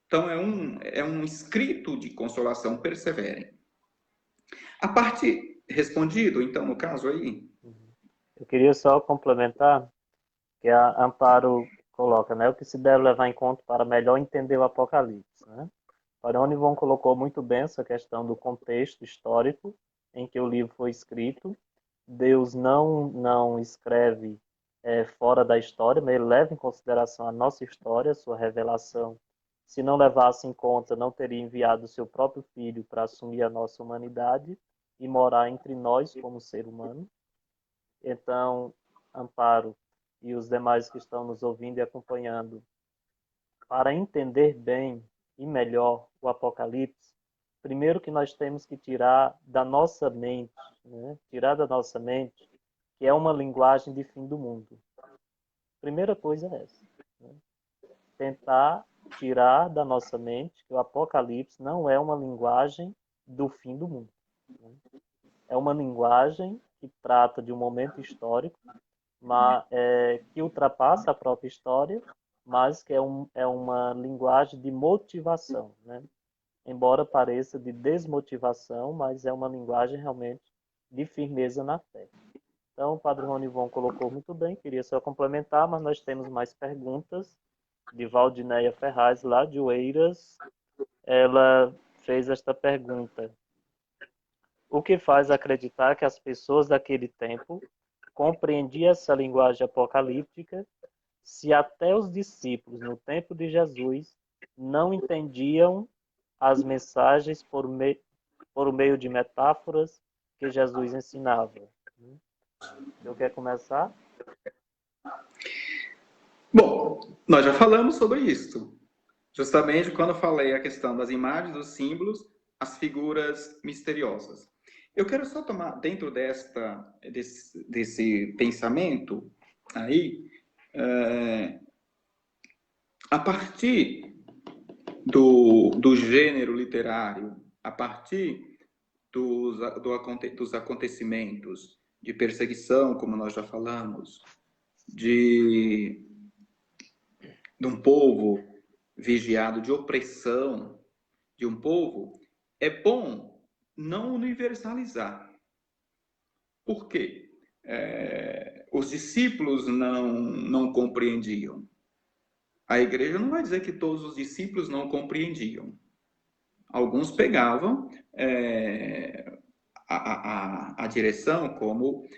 Então, é um escrito de consolação, perseverem. A parte respondido, então, no caso aí... Eu queria só complementar, que a Amparo coloca, né, o que se deve levar em conta para melhor entender o Apocalipse, né? Parônivon colocou muito bem essa questão do contexto histórico em que o livro foi escrito. Deus não escreve fora da história, mas ele leva em consideração a nossa história, a sua revelação. Se não levasse em conta, não teria enviado o seu próprio Filho para assumir a nossa humanidade e morar entre nós como ser humano. Então, Amparo e os demais que estão nos ouvindo e acompanhando, para entender bem e melhor o Apocalipse, primeiro que nós temos que tirar da nossa mente, né? Tirar da nossa mente que é uma linguagem de fim do mundo. Primeira coisa é essa. Né? Tentar tirar da nossa mente que o Apocalipse não é uma linguagem do fim do mundo. Né? É uma linguagem que trata de um momento histórico, mas, que ultrapassa a própria história, mas que é uma linguagem de motivação, né? Embora pareça de desmotivação, mas é uma linguagem realmente de firmeza na fé. Então, o Padre Ronivon colocou muito bem, queria só complementar, mas nós temos mais perguntas de Valdinéia Ferraz, lá de Oeiras. Ela fez esta pergunta: o que faz acreditar que as pessoas daquele tempo compreendiam essa linguagem apocalíptica, se até os discípulos, no tempo de Jesus, não entendiam as mensagens por meio de metáforas que Jesus ensinava? Eu quero começar? Bom, nós já falamos sobre isso. Justamente quando eu falei a questão das imagens, dos símbolos, as figuras misteriosas. Eu quero só tomar, dentro desse pensamento aí, a partir do gênero literário, a partir dos acontecimentos de perseguição, como nós já falamos, de um povo vigiado, de opressão de um povo, é bom não universalizar. Por quê? Os discípulos não compreendiam. A igreja não vai dizer que todos os discípulos não compreendiam. Alguns pegavam a direção como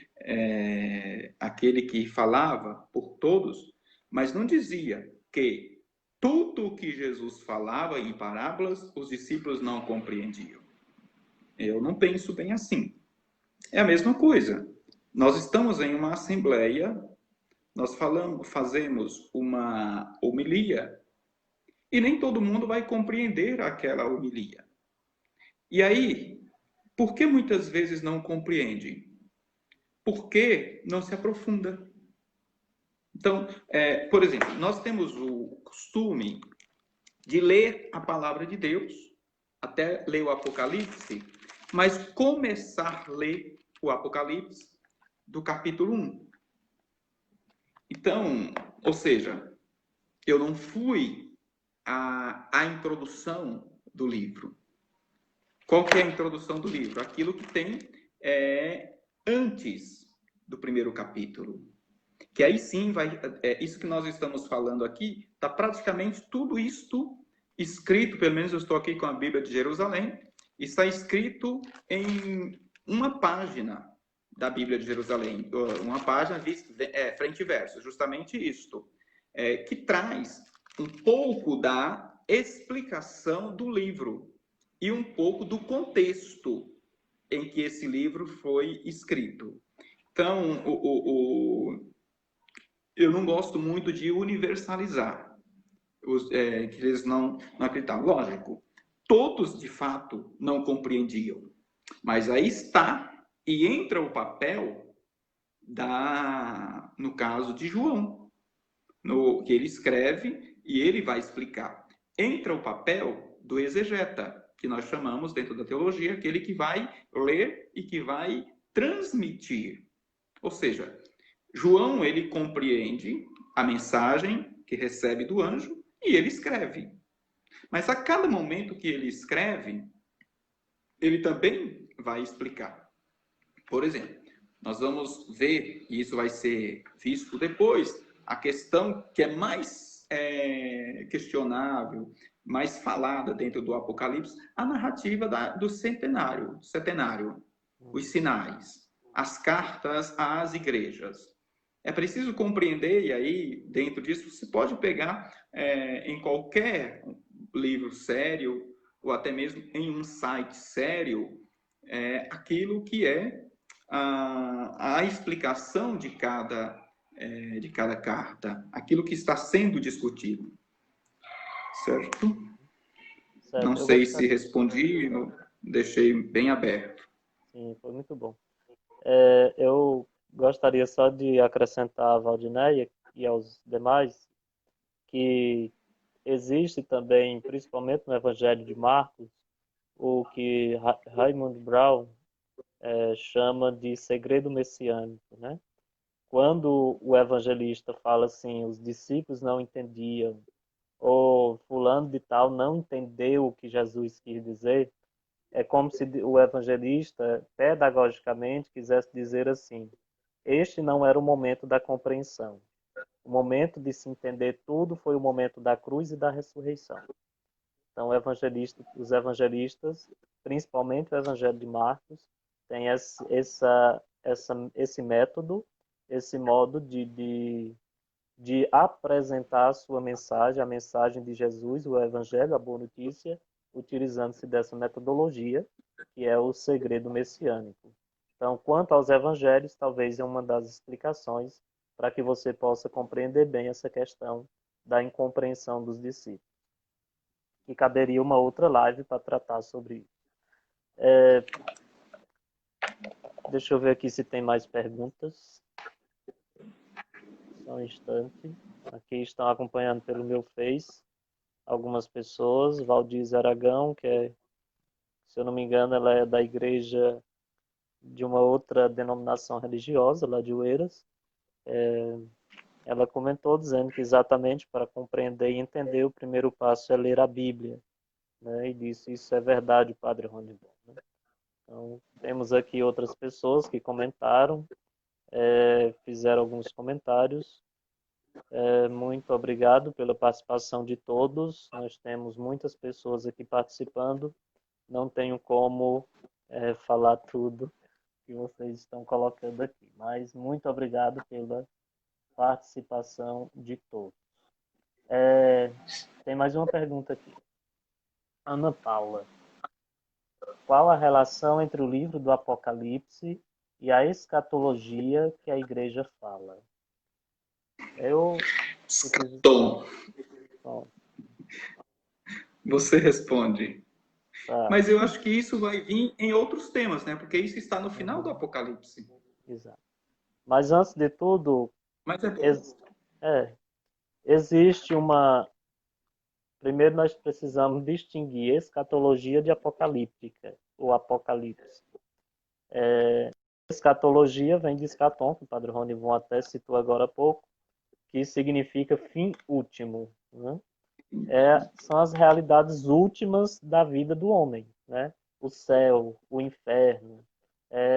aquele que falava por todos, mas não dizia que tudo o que Jesus falava em parábolas, os discípulos não compreendiam. Eu não penso bem assim. É a mesma coisa. Nós estamos em uma assembleia, nós fazemos uma homilia, e nem todo mundo vai compreender aquela homilia. E aí, por que muitas vezes não compreende? Porque não se aprofunda. Então, por exemplo, nós temos o costume de ler a palavra de Deus, até ler o Apocalipse, mas começar a ler o Apocalipse do capítulo 1. Então, ou seja, eu não fui à introdução do livro. Qual que é a introdução do livro? Aquilo que tem antes do primeiro capítulo. Que aí sim vai... isso que nós estamos falando aqui, está praticamente tudo isto escrito, pelo menos eu estou aqui com a Bíblia de Jerusalém, está escrito em uma página da Bíblia de Jerusalém, uma página frente e verso, justamente isto, que traz um pouco da explicação do livro e um pouco do contexto em que esse livro foi escrito. Então, eu não gosto muito de universalizar, que eles não acreditavam. Lógico, todos, de fato, não compreendiam. Mas aí está, e entra o papel no caso de João, que ele escreve e ele vai explicar. Entra o papel do exegeta, que nós chamamos dentro da teologia, aquele que vai ler e que vai transmitir. Ou seja, João, ele compreende a mensagem que recebe do anjo e ele escreve. Mas a cada momento que ele escreve, ele também vai explicar. Por exemplo, nós vamos ver, e isso vai ser visto depois, a questão que é mais questionável, mais falada dentro do Apocalipse, a narrativa do setenário, os sinais, as cartas às igrejas. É preciso compreender, e aí, dentro disso, você pode pegar em qualquer livro sério, ou até mesmo em um site sério, aquilo que é a explicação de cada carta, aquilo que está sendo discutido. Certo? Não sei se respondi, eu deixei bem aberto. Sim, foi muito bom. Eu gostaria só de acrescentar a Valdinéia e aos demais que existe também, principalmente no Evangelho de Marcos, o que Raymond Brown chama de segredo messiânico, né? Quando o evangelista fala assim, os discípulos não entendiam, ou fulano de tal não entendeu o que Jesus quis dizer, é como se o evangelista, pedagogicamente, quisesse dizer assim, este não era o momento da compreensão. O momento de se entender tudo foi o momento da cruz e da ressurreição. Então, os evangelistas, principalmente o Evangelho de Marcos, tem esse método, esse modo de apresentar a sua mensagem, a mensagem de Jesus, o Evangelho, a boa notícia, utilizando-se dessa metodologia, que é o segredo messiânico. Então, quanto aos evangelhos, talvez é uma das explicações para que você possa compreender bem essa questão da incompreensão dos discípulos. Que caberia uma outra live para tratar sobre isso. Deixa eu ver aqui se tem mais perguntas. Só um instante. Aqui estão acompanhando pelo meu Face algumas pessoas. Valdiz Aragão, que é, se eu não me engano, ela é da igreja de uma outra denominação religiosa, lá de Oeiras. Ela comentou dizendo que exatamente para compreender e entender, o primeiro passo é ler a Bíblia. Né? E disse, isso é verdade, Padre Ronivon. Né? Então, temos aqui outras pessoas que comentaram, fizeram alguns comentários. Muito obrigado pela participação de todos. Nós temos muitas pessoas aqui participando. Não tenho como falar tudo que vocês estão colocando aqui, mas muito obrigado pela participação de todos. Tem mais uma pergunta aqui. Ana Paula. Qual a relação entre o livro do Apocalipse e a escatologia que a igreja fala? Escatom. Você responde. Tá. Mas eu acho que isso vai vir em outros temas, né? Porque isso está no final do Apocalipse. Exato. Mas antes de tudo, mas é bom. Existe uma... Primeiro nós precisamos distinguir escatologia de apocalíptica, ou apocalipse. Escatologia vem de escatom, que o Padre Ronivon até citou agora há pouco, que significa fim último, né? São as realidades últimas da vida do homem, né? O céu, o inferno,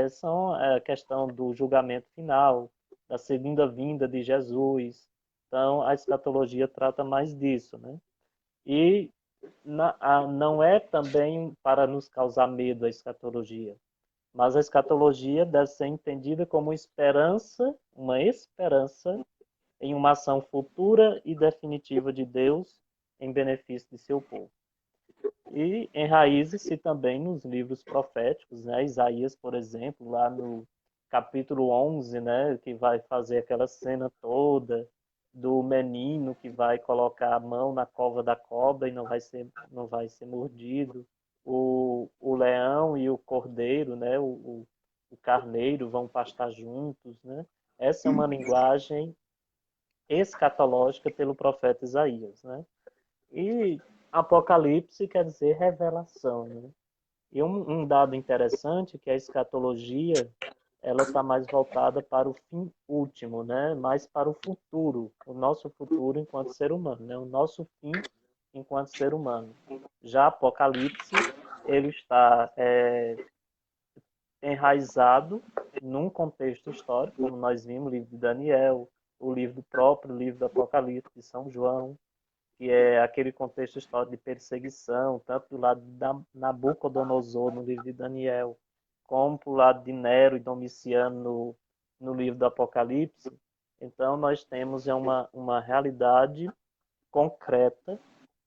são a questão do julgamento final, da segunda vinda de Jesus. Então, a escatologia trata mais disso, né? E não é também para nos causar medo a escatologia, mas a escatologia deve ser entendida como uma esperança em uma ação futura e definitiva de Deus em benefício de seu povo. E enraiza-se também nos livros proféticos, né? Isaías, por exemplo, lá no capítulo 11, né? Que vai fazer aquela cena toda do menino que vai colocar a mão na cova da cobra e não vai ser mordido. O leão e o cordeiro, né? O carneiro vão pastar juntos, né? Essa é uma linguagem escatológica pelo profeta Isaías, né? E Apocalipse quer dizer revelação, né? E um dado interessante é que a escatologia ela está mais voltada para o fim último, né? Mais para o futuro, o nosso futuro enquanto ser humano, né? O nosso fim enquanto ser humano. Já Apocalipse ele está enraizado num contexto histórico, como nós vimos, o livro de Daniel, o livro próprio, o livro do Apocalipse de São João, que é aquele contexto histórico de perseguição, tanto do lado de Nabucodonosor, no livro de Daniel, como do lado de Nero e Domiciano no livro do Apocalipse. Então, nós temos uma realidade concreta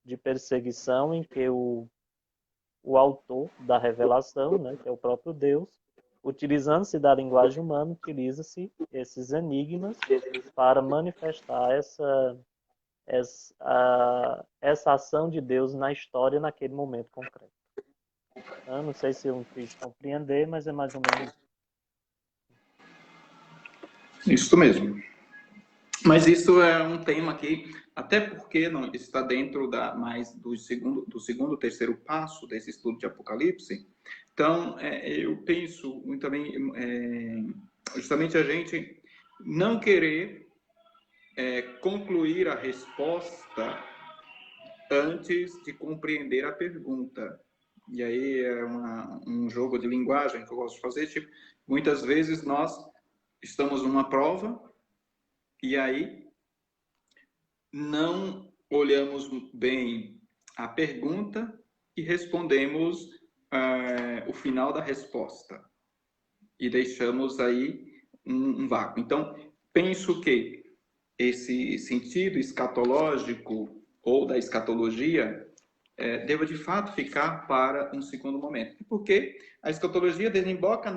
de perseguição em que o autor da revelação, né, que é o próprio Deus, utilizando-se da linguagem humana, utiliza-se esses enigmas para manifestar essa ação de Deus na história naquele momento concreto. Eu não sei se eu me fiz compreender, mas é mais ou menos Isso mesmo. Mas isso é um tema que, até porque não está dentro mais do segundo, terceiro passo desse estudo de Apocalipse. Então, eu penso também, justamente a gente não querer concluir a resposta antes de compreender a pergunta. E aí é um jogo de linguagem que eu gosto de fazer. Tipo, muitas vezes nós estamos numa prova e aí não olhamos bem a pergunta e respondemos o final da resposta. E deixamos aí um vácuo. Então, penso que esse sentido escatológico ou da escatologia deva de fato ficar para um segundo momento. Porque a escatologia desemboca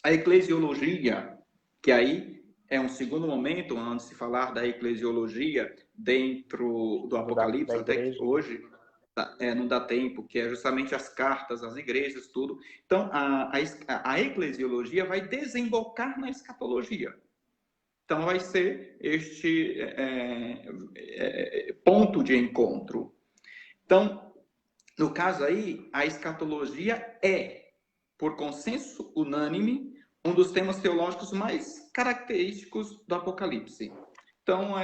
a eclesiologia, que aí é um segundo momento antes de falar da eclesiologia dentro do Apocalipse, até que hoje não dá tempo, que é justamente as cartas, as igrejas, tudo. Então, a eclesiologia vai desembocar na escatologia. Então, vai ser este ponto de encontro. Então, no caso aí, a escatologia é, por consenso unânime, um dos temas teológicos mais característicos do Apocalipse. Então,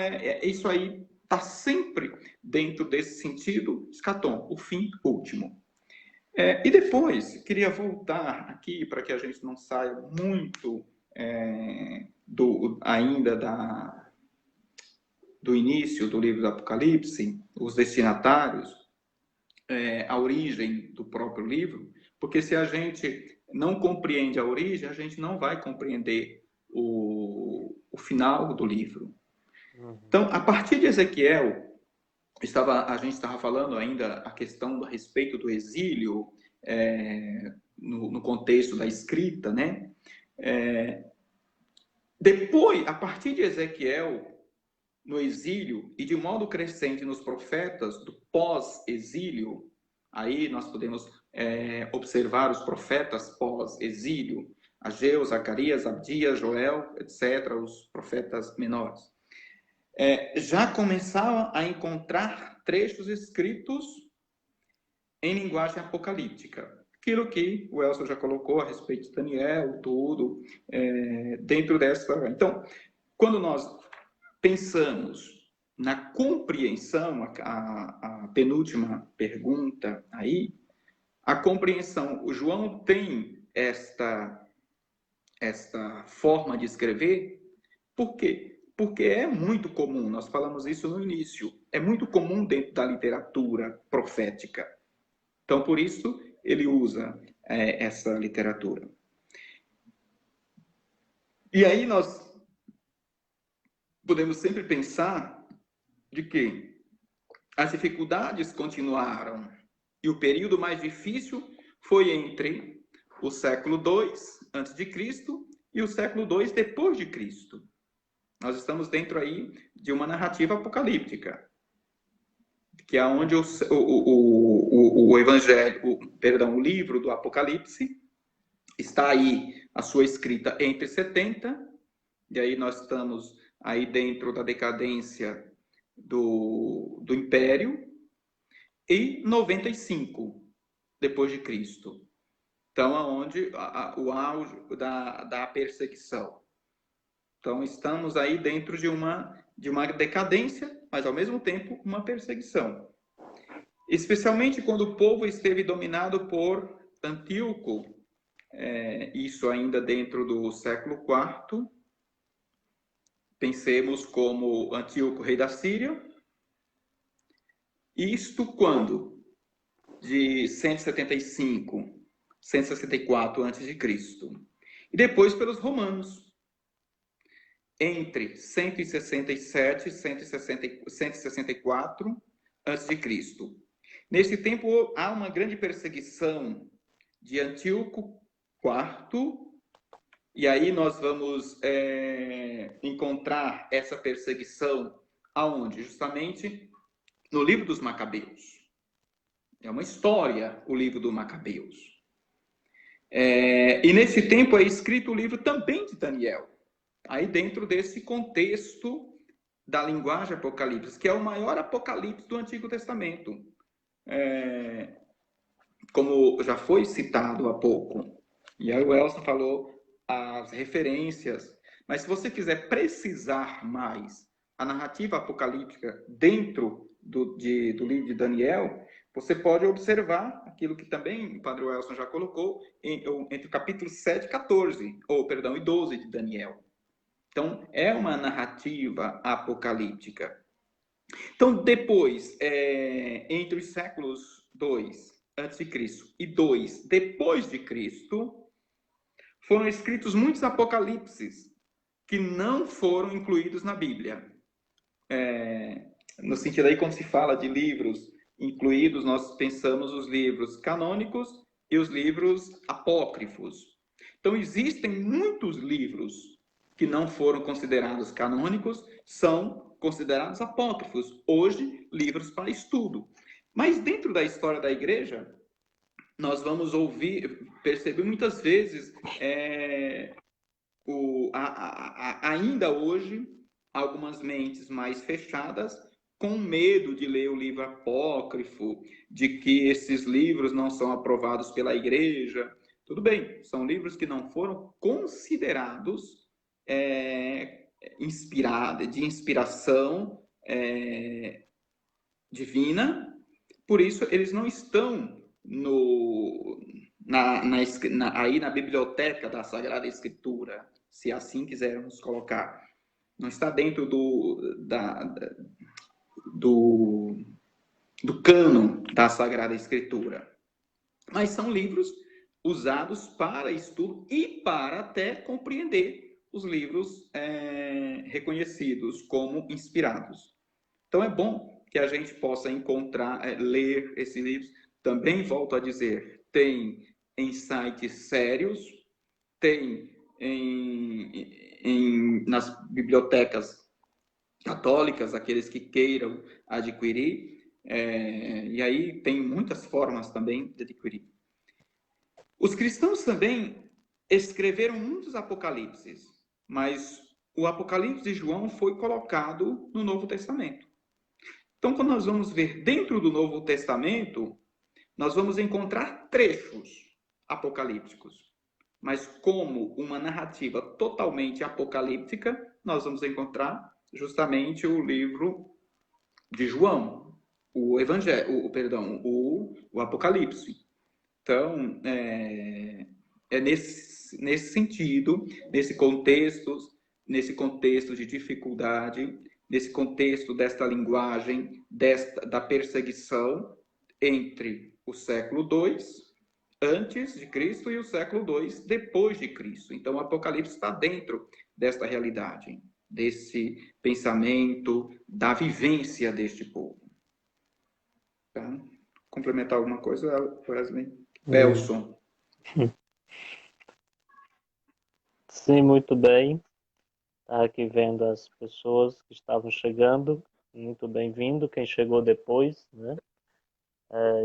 isso aí está sempre dentro desse sentido, escatom, o fim último. E depois, queria voltar aqui, para que a gente não saia muito ainda do início do livro do Apocalipse, os destinatários, a origem do próprio livro, porque se a gente não compreende a origem, a gente não vai compreender o final do livro. Então, a partir de Ezequiel, a gente estava falando ainda a questão a respeito do exílio, no contexto da escrita, né? Depois, a partir de Ezequiel, no exílio, e de modo crescente nos profetas do pós-exílio, aí nós podemos observar os profetas pós-exílio, Ageu, Zacarias, Abdias, Joel, etc., os profetas menores. Já começava a encontrar trechos escritos em linguagem apocalíptica. Aquilo que o Elcio já colocou a respeito de Daniel, tudo, dentro dessa... Então, quando nós pensamos na compreensão, a penúltima pergunta aí, a compreensão, o João tem esta forma de escrever, por quê? Porque é muito comum, nós falamos isso no início, é muito comum dentro da literatura profética. Então, por isso, ele usa essa literatura. E aí nós podemos sempre pensar de que as dificuldades continuaram e o período mais difícil foi entre o século II a.C. e o século II depois de Cristo. Nós estamos dentro aí de uma narrativa apocalíptica, que é onde o evangelho, o livro do Apocalipse está aí a sua escrita entre 70, e aí nós estamos aí dentro da decadência do Império, e 95 depois de Cristo. Então, aonde o auge da perseguição. Então, estamos aí dentro de uma decadência, mas ao mesmo tempo uma perseguição. Especialmente quando o povo esteve dominado por Antíoco, isso ainda dentro do século IV. Pensemos como Antíoco, rei da Síria. Isto quando? De 175, 164 a.C. E depois pelos romanos, entre 167 e 164 a.C. Nesse tempo, há uma grande perseguição de Antíoco IV, e aí nós vamos encontrar essa perseguição aonde? Justamente no livro dos Macabeus. É uma história, o livro dos Macabeus. E nesse tempo é escrito o livro também de Daniel, aí dentro desse contexto da linguagem apocalipse, que é o maior apocalipse do Antigo Testamento. Como já foi citado há pouco, e aí o Elson falou as referências, mas se você quiser precisar mais a narrativa apocalíptica dentro do livro de Daniel, você pode observar aquilo que também o Padre Elson já colocou entre o capítulo 7 e 14, e 12 de Daniel. Então, é uma narrativa apocalíptica. Então, depois, entre os séculos 2 a.C. e 2 depois de Cristo, foram escritos muitos apocalipses que não foram incluídos na Bíblia. No sentido aí, quando se fala de livros incluídos, nós pensamos os livros canônicos e os livros apócrifos. Então, existem muitos livros que não foram considerados canônicos, são considerados apócrifos, hoje livros para estudo. Mas dentro da história da igreja, nós vamos perceber muitas vezes, ainda hoje, algumas mentes mais fechadas, com medo de ler o livro apócrifo, de que esses livros não são aprovados pela igreja. Tudo bem, são livros que não foram considerados de inspiração divina, por isso eles não estão aí na biblioteca da Sagrada Escritura, se assim quisermos colocar. Não está dentro do cânon da Sagrada Escritura. Mas são livros usados para estudo e para até compreender os livros reconhecidos como inspirados. Então é bom que a gente possa encontrar, ler esses livros. Também, volto a dizer, tem em sites sérios, tem nas bibliotecas católicas, aqueles que queiram adquirir, e aí tem muitas formas também de adquirir. Os cristãos também escreveram muitos apocalipses, mas o Apocalipse de João foi colocado no Novo Testamento. Então, quando nós vamos ver dentro do Novo Testamento, nós vamos encontrar trechos apocalípticos. Mas como uma narrativa totalmente apocalíptica, nós vamos encontrar justamente o livro de João, o Evangelho, o Apocalipse. Então, é nesse sentido, nesse contexto de dificuldade, nesse contexto desta linguagem, da perseguição entre o século II antes de Cristo e o século II depois de Cristo. Então, o Apocalipse está dentro desta realidade, desse pensamento, da vivência deste povo. Tá? Complementar alguma coisa, Wesley? Belson. Sim, muito bem. Está aqui vendo as pessoas que estavam chegando. Muito bem-vindo, quem chegou depois, né?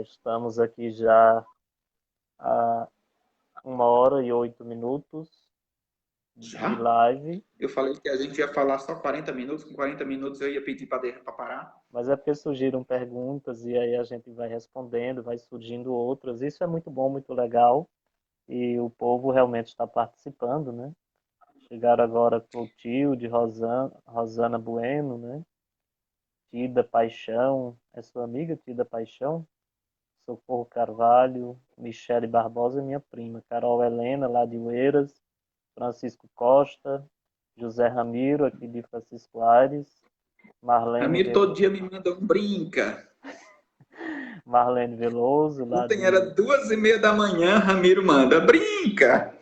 Estamos aqui já há 1h08 de live. Eu falei que a gente ia falar só 40 minutos, com 40 minutos eu ia pedir para parar. Mas é porque surgiram perguntas e aí a gente vai respondendo, vai surgindo outras. Isso é muito bom, muito legal. E o povo realmente está participando, né? Chegaram agora Clotilde, Rosana Bueno, né? Tida Paixão, é sua amiga Tida Paixão? Socorro Carvalho, Michele Barbosa, minha prima. Carol Helena, lá de Oeiras. Francisco Costa, José Ramiro, aqui de Francisco Aires. Marlene Ramiro todo dia me manda um brinca. Marlene Veloso, lá Ontem era 2h30 da manhã, Ramiro manda, brinca!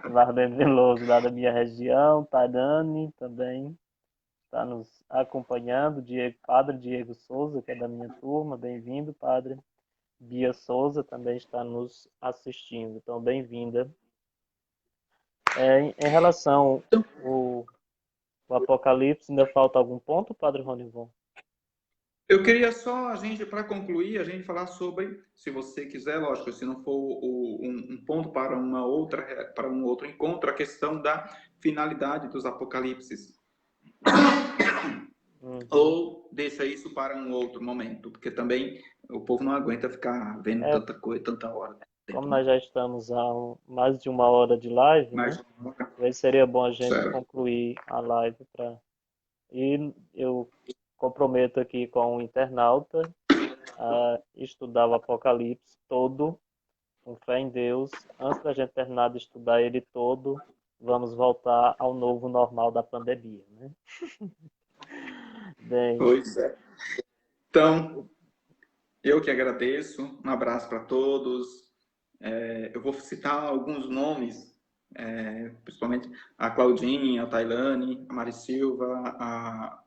Marlene Veloso, lá da minha região. Tadane também está nos acompanhando. Padre Diego Souza, que é da minha turma, bem-vindo, Padre. Bia Souza também está nos assistindo, então bem-vinda. Em relação ao Apocalipse, ainda falta algum ponto, Padre Ronivon? Eu queria só, para concluir, a gente falar sobre, se você quiser, lógico, se não for um ponto para um outro encontro, a questão da finalidade dos apocalipses. Ou deixa isso para um outro momento, porque também o povo não aguenta ficar vendo tanta coisa, tanta hora. Como nós já estamos há mais de 1h de live, né? Seria bom a gente concluir a live e eu comprometo aqui com o internauta a estudar o Apocalipse todo, com fé em Deus. Antes da gente terminar de estudar ele todo, vamos voltar ao novo normal da pandemia, né? Bem, pois é. Então, eu que agradeço. Um abraço para todos. Eu vou citar alguns nomes, principalmente a Claudinha, a Tailane, a Mari Silva, a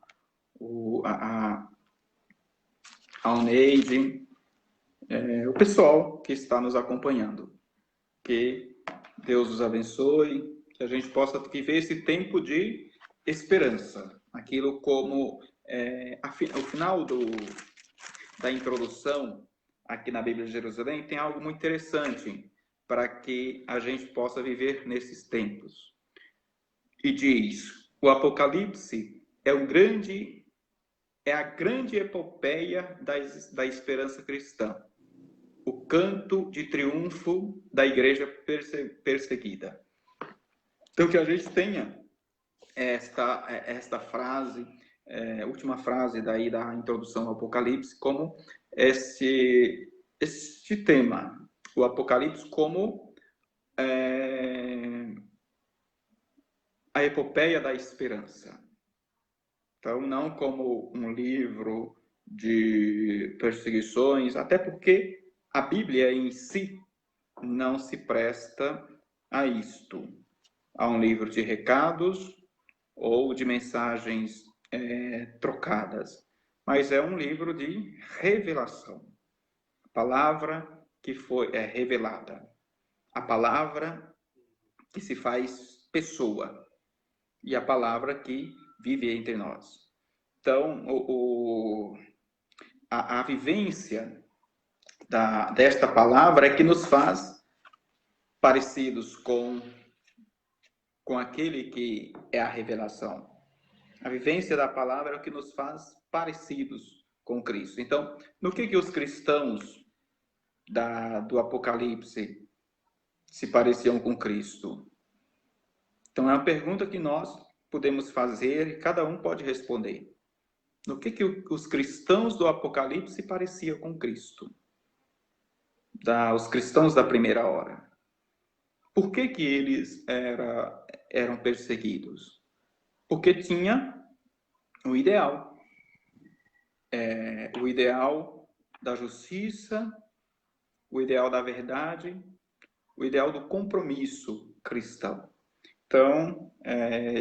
Oneide, o pessoal que está nos acompanhando. Que Deus os abençoe, que a gente possa viver esse tempo de esperança. Aquilo como o final da introdução aqui na Bíblia de Jerusalém tem algo muito interessante para que a gente possa viver nesses tempos. E diz: o Apocalipse é a grande epopeia da esperança cristã, o canto de triunfo da igreja perseguida. Então, que a gente tenha esta frase, última frase daí da introdução ao Apocalipse, como este tema, o Apocalipse como a epopeia da esperança. Então, não como um livro de perseguições, até porque a Bíblia em si não se presta a isto. A um livro de recados ou de mensagens trocadas, mas é um livro de revelação. A palavra que foi revelada, a palavra que se faz pessoa e a palavra que vive entre nós. Então, a vivência desta palavra é que nos faz parecidos com aquele que é a revelação. A vivência da palavra é o que nos faz parecidos com Cristo. Então, no que os cristãos do Apocalipse se pareciam com Cristo? Então, é uma pergunta que nós podemos fazer e cada um pode responder. No que os cristãos do Apocalipse pareciam com Cristo? Os cristãos da primeira hora. Por que eles eram perseguidos? Porque tinha o ideal. O ideal da justiça, o ideal da verdade, o ideal do compromisso cristão. Então,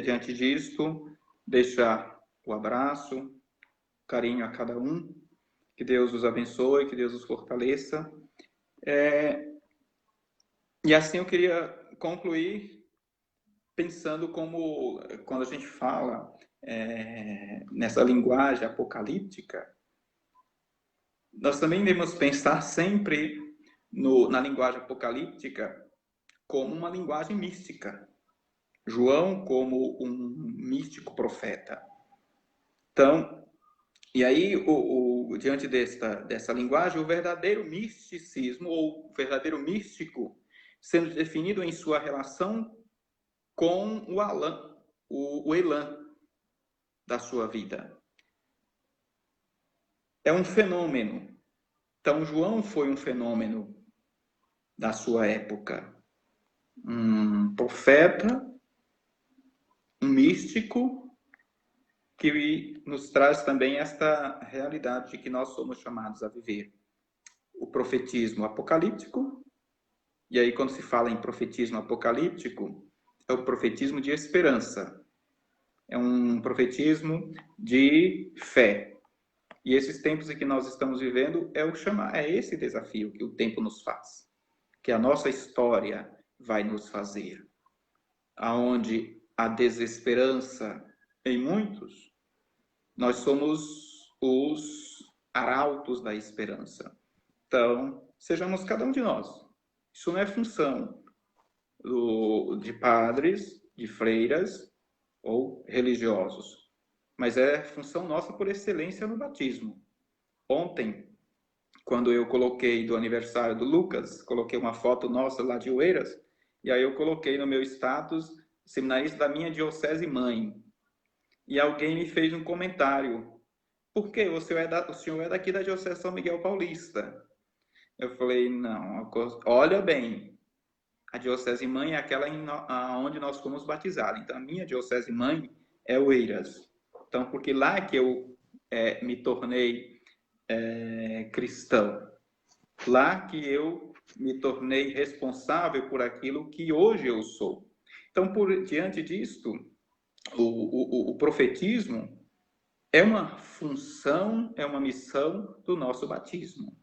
diante disto, deixar o abraço, carinho a cada um, que Deus os abençoe, que Deus os fortaleça. E assim eu queria concluir pensando como, quando a gente fala nessa linguagem apocalíptica, nós também devemos pensar sempre na linguagem apocalíptica como uma linguagem mística. João como um místico profeta. Então, e aí, diante dessa linguagem, o verdadeiro misticismo, ou o verdadeiro místico, sendo definido em sua relação com o elan da sua vida. É um fenômeno. Então, João foi um fenômeno da sua época. Um profeta, um místico, que nos traz também esta realidade de que nós somos chamados a viver. O profetismo apocalíptico, e aí quando se fala em profetismo apocalíptico, é o profetismo de esperança. É um profetismo de fé. E esses tempos em que nós estamos vivendo é esse desafio que o tempo nos faz, que a nossa história vai nos fazer, aonde a desesperança em muitos, nós somos os arautos da esperança. Então, sejamos cada um de nós. Isso não é função de padres, de freiras ou religiosos, mas é função nossa por excelência no batismo. Ontem, quando eu coloquei do aniversário do Lucas, coloquei uma foto nossa lá de Oeiras, e aí eu coloquei no meu status seminarista da minha diocese mãe. E alguém me fez um comentário: por que o senhor é daqui da Diocese São Miguel Paulista? Eu falei, não, olha bem, a Diocese Mãe é aquela onde nós fomos batizados. Então, a minha Diocese Mãe é Oeiras. Então, porque lá que eu me tornei cristão. Lá que eu me tornei responsável por aquilo que hoje eu sou. Então, diante disto, o profetismo é uma função, é uma missão do nosso batismo.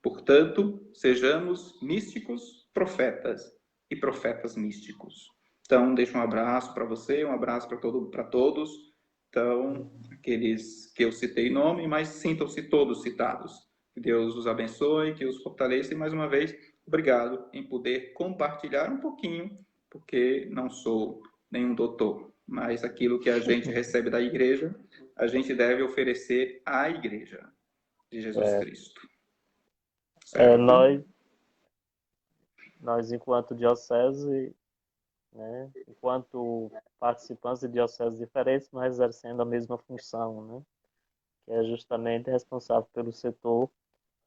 Portanto, sejamos místicos profetas e profetas místicos. Então, deixo um abraço para você, um abraço para todos. Então, aqueles que eu citei nome, mas sintam-se todos citados. Que Deus os abençoe, que os fortaleça. E, mais uma vez, obrigado em poder compartilhar um pouquinho, porque não sou nenhum doutor, mas aquilo que a gente recebe da igreja, a gente deve oferecer à igreja de Jesus Cristo. Nós, enquanto diocese, né, enquanto participantes de dioceses diferentes, nós exercendo a mesma função, né, que é justamente responsável pelo setor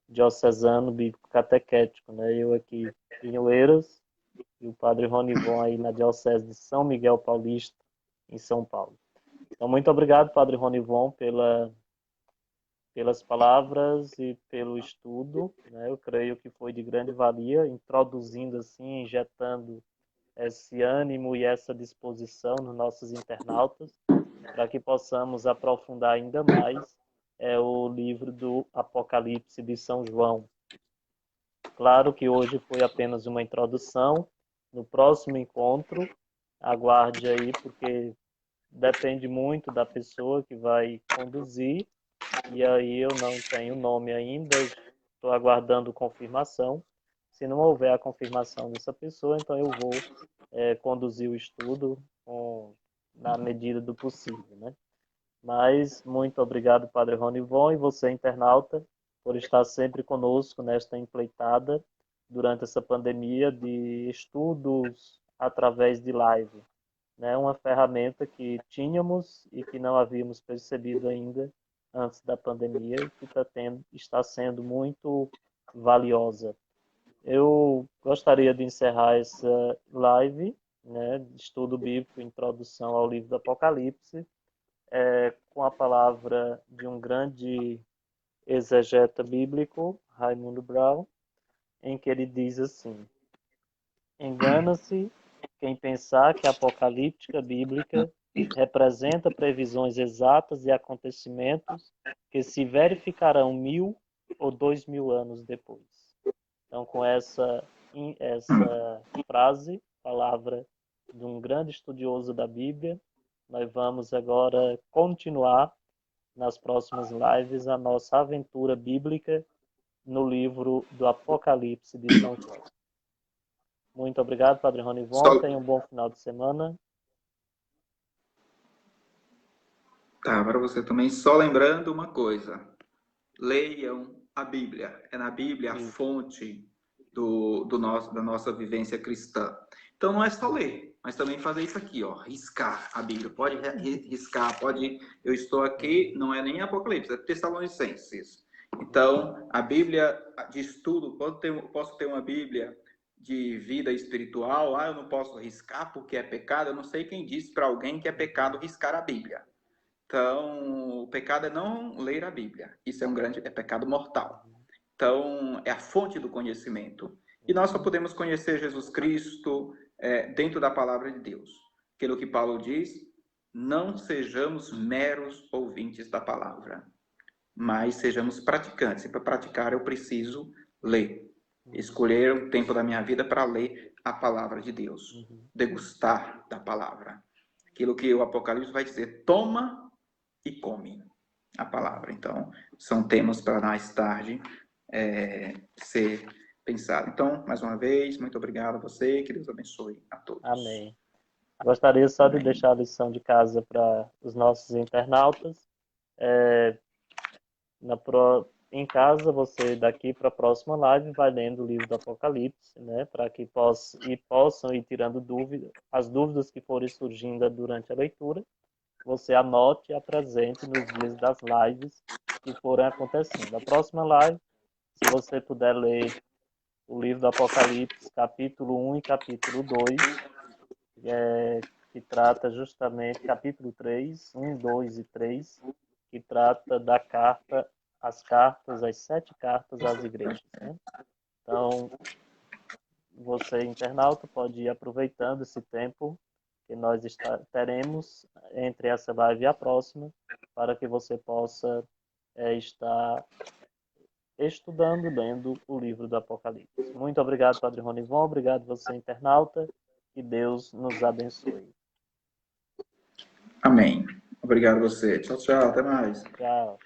diocesano bíblico catequético, né, eu aqui em Oeiras e o padre Ronivon aí na diocese de São Miguel Paulista, em São Paulo. Então, muito obrigado, padre Ronivon, pelas palavras e pelo estudo, né? Eu creio que foi de grande valia, introduzindo assim, injetando esse ânimo e essa disposição nos nossos internautas, para que possamos aprofundar ainda mais o livro do Apocalipse de São João. Claro que hoje foi apenas uma introdução. No próximo encontro, aguarde aí, porque depende muito da pessoa que vai conduzir. E aí eu não tenho nome ainda, estou aguardando confirmação. Se não houver a confirmação dessa pessoa, então eu vou conduzir o estudo na medida do possível, né? Mas muito obrigado, Padre Ronivon, e você, internauta, por estar sempre conosco nesta empreitada durante essa pandemia de estudos através de live. né, uma ferramenta que tínhamos e que não havíamos percebido ainda antes da pandemia e que está sendo muito valiosa. Eu gostaria de encerrar essa live, né, de estudo bíblico, introdução ao livro do Apocalipse, com a palavra de um grande exegeta bíblico, Raimundo Brown, em que ele diz assim: engana-se quem pensar que a apocalíptica bíblica representa previsões exatas de acontecimentos que se verificarão 1000 ou 2000 anos depois. Então, com essa frase, palavra de um grande estudioso da Bíblia, nós vamos agora continuar nas próximas lives a nossa aventura bíblica no livro do Apocalipse de São João. Muito obrigado, Padre Ronivon. Tenha um bom final de semana. Tá, para você também. Só lembrando uma coisa. Leiam a Bíblia. É na Bíblia a fonte da nossa vivência cristã. Então não é só ler, mas também fazer isso aqui, ó, riscar a Bíblia. Pode riscar, pode. Eu estou aqui, não é nem Apocalipse, é Tessalonicenses. Então, a Bíblia de estudo, posso ter uma Bíblia de vida espiritual, eu não posso riscar porque é pecado. Eu não sei quem disse para alguém que é pecado riscar a Bíblia. Então, o pecado é não ler a Bíblia. Isso é pecado mortal. Então, é a fonte do conhecimento. E nós só podemos conhecer Jesus Cristo dentro da palavra de Deus. Aquilo que Paulo diz, não sejamos meros ouvintes da palavra, mas sejamos praticantes. E para praticar eu preciso ler. Escolher um tempo da minha vida para ler a palavra de Deus. Degustar da palavra. Aquilo que o Apocalipse vai dizer, toma e come a palavra. Então, são temas para mais tarde ser pensado. Então, mais uma vez, muito obrigado a você, que Deus abençoe a todos. Amém. Gostaria só de deixar a lição de casa para os nossos internautas. Em casa, você daqui para a próxima live vai lendo o livro do Apocalipse, né, para que possam ir tirando as dúvidas que forem surgindo durante a leitura. Você anote e apresente nos dias das lives que forem acontecendo. A próxima live, se você puder ler o livro do Apocalipse, capítulo 1 e capítulo 2, que trata justamente, capítulo 3, 1, 2 e 3, que trata as 7 cartas às igrejas, né? Então, você, internauta, pode ir aproveitando esse tempo que nós teremos entre essa live e a próxima, para que você possa estar estudando, lendo o livro do Apocalipse. Muito obrigado, Padre Ronivon. Obrigado você, internauta. Que Deus nos abençoe. Amém. Obrigado a você. Tchau, tchau. Até mais. Tchau.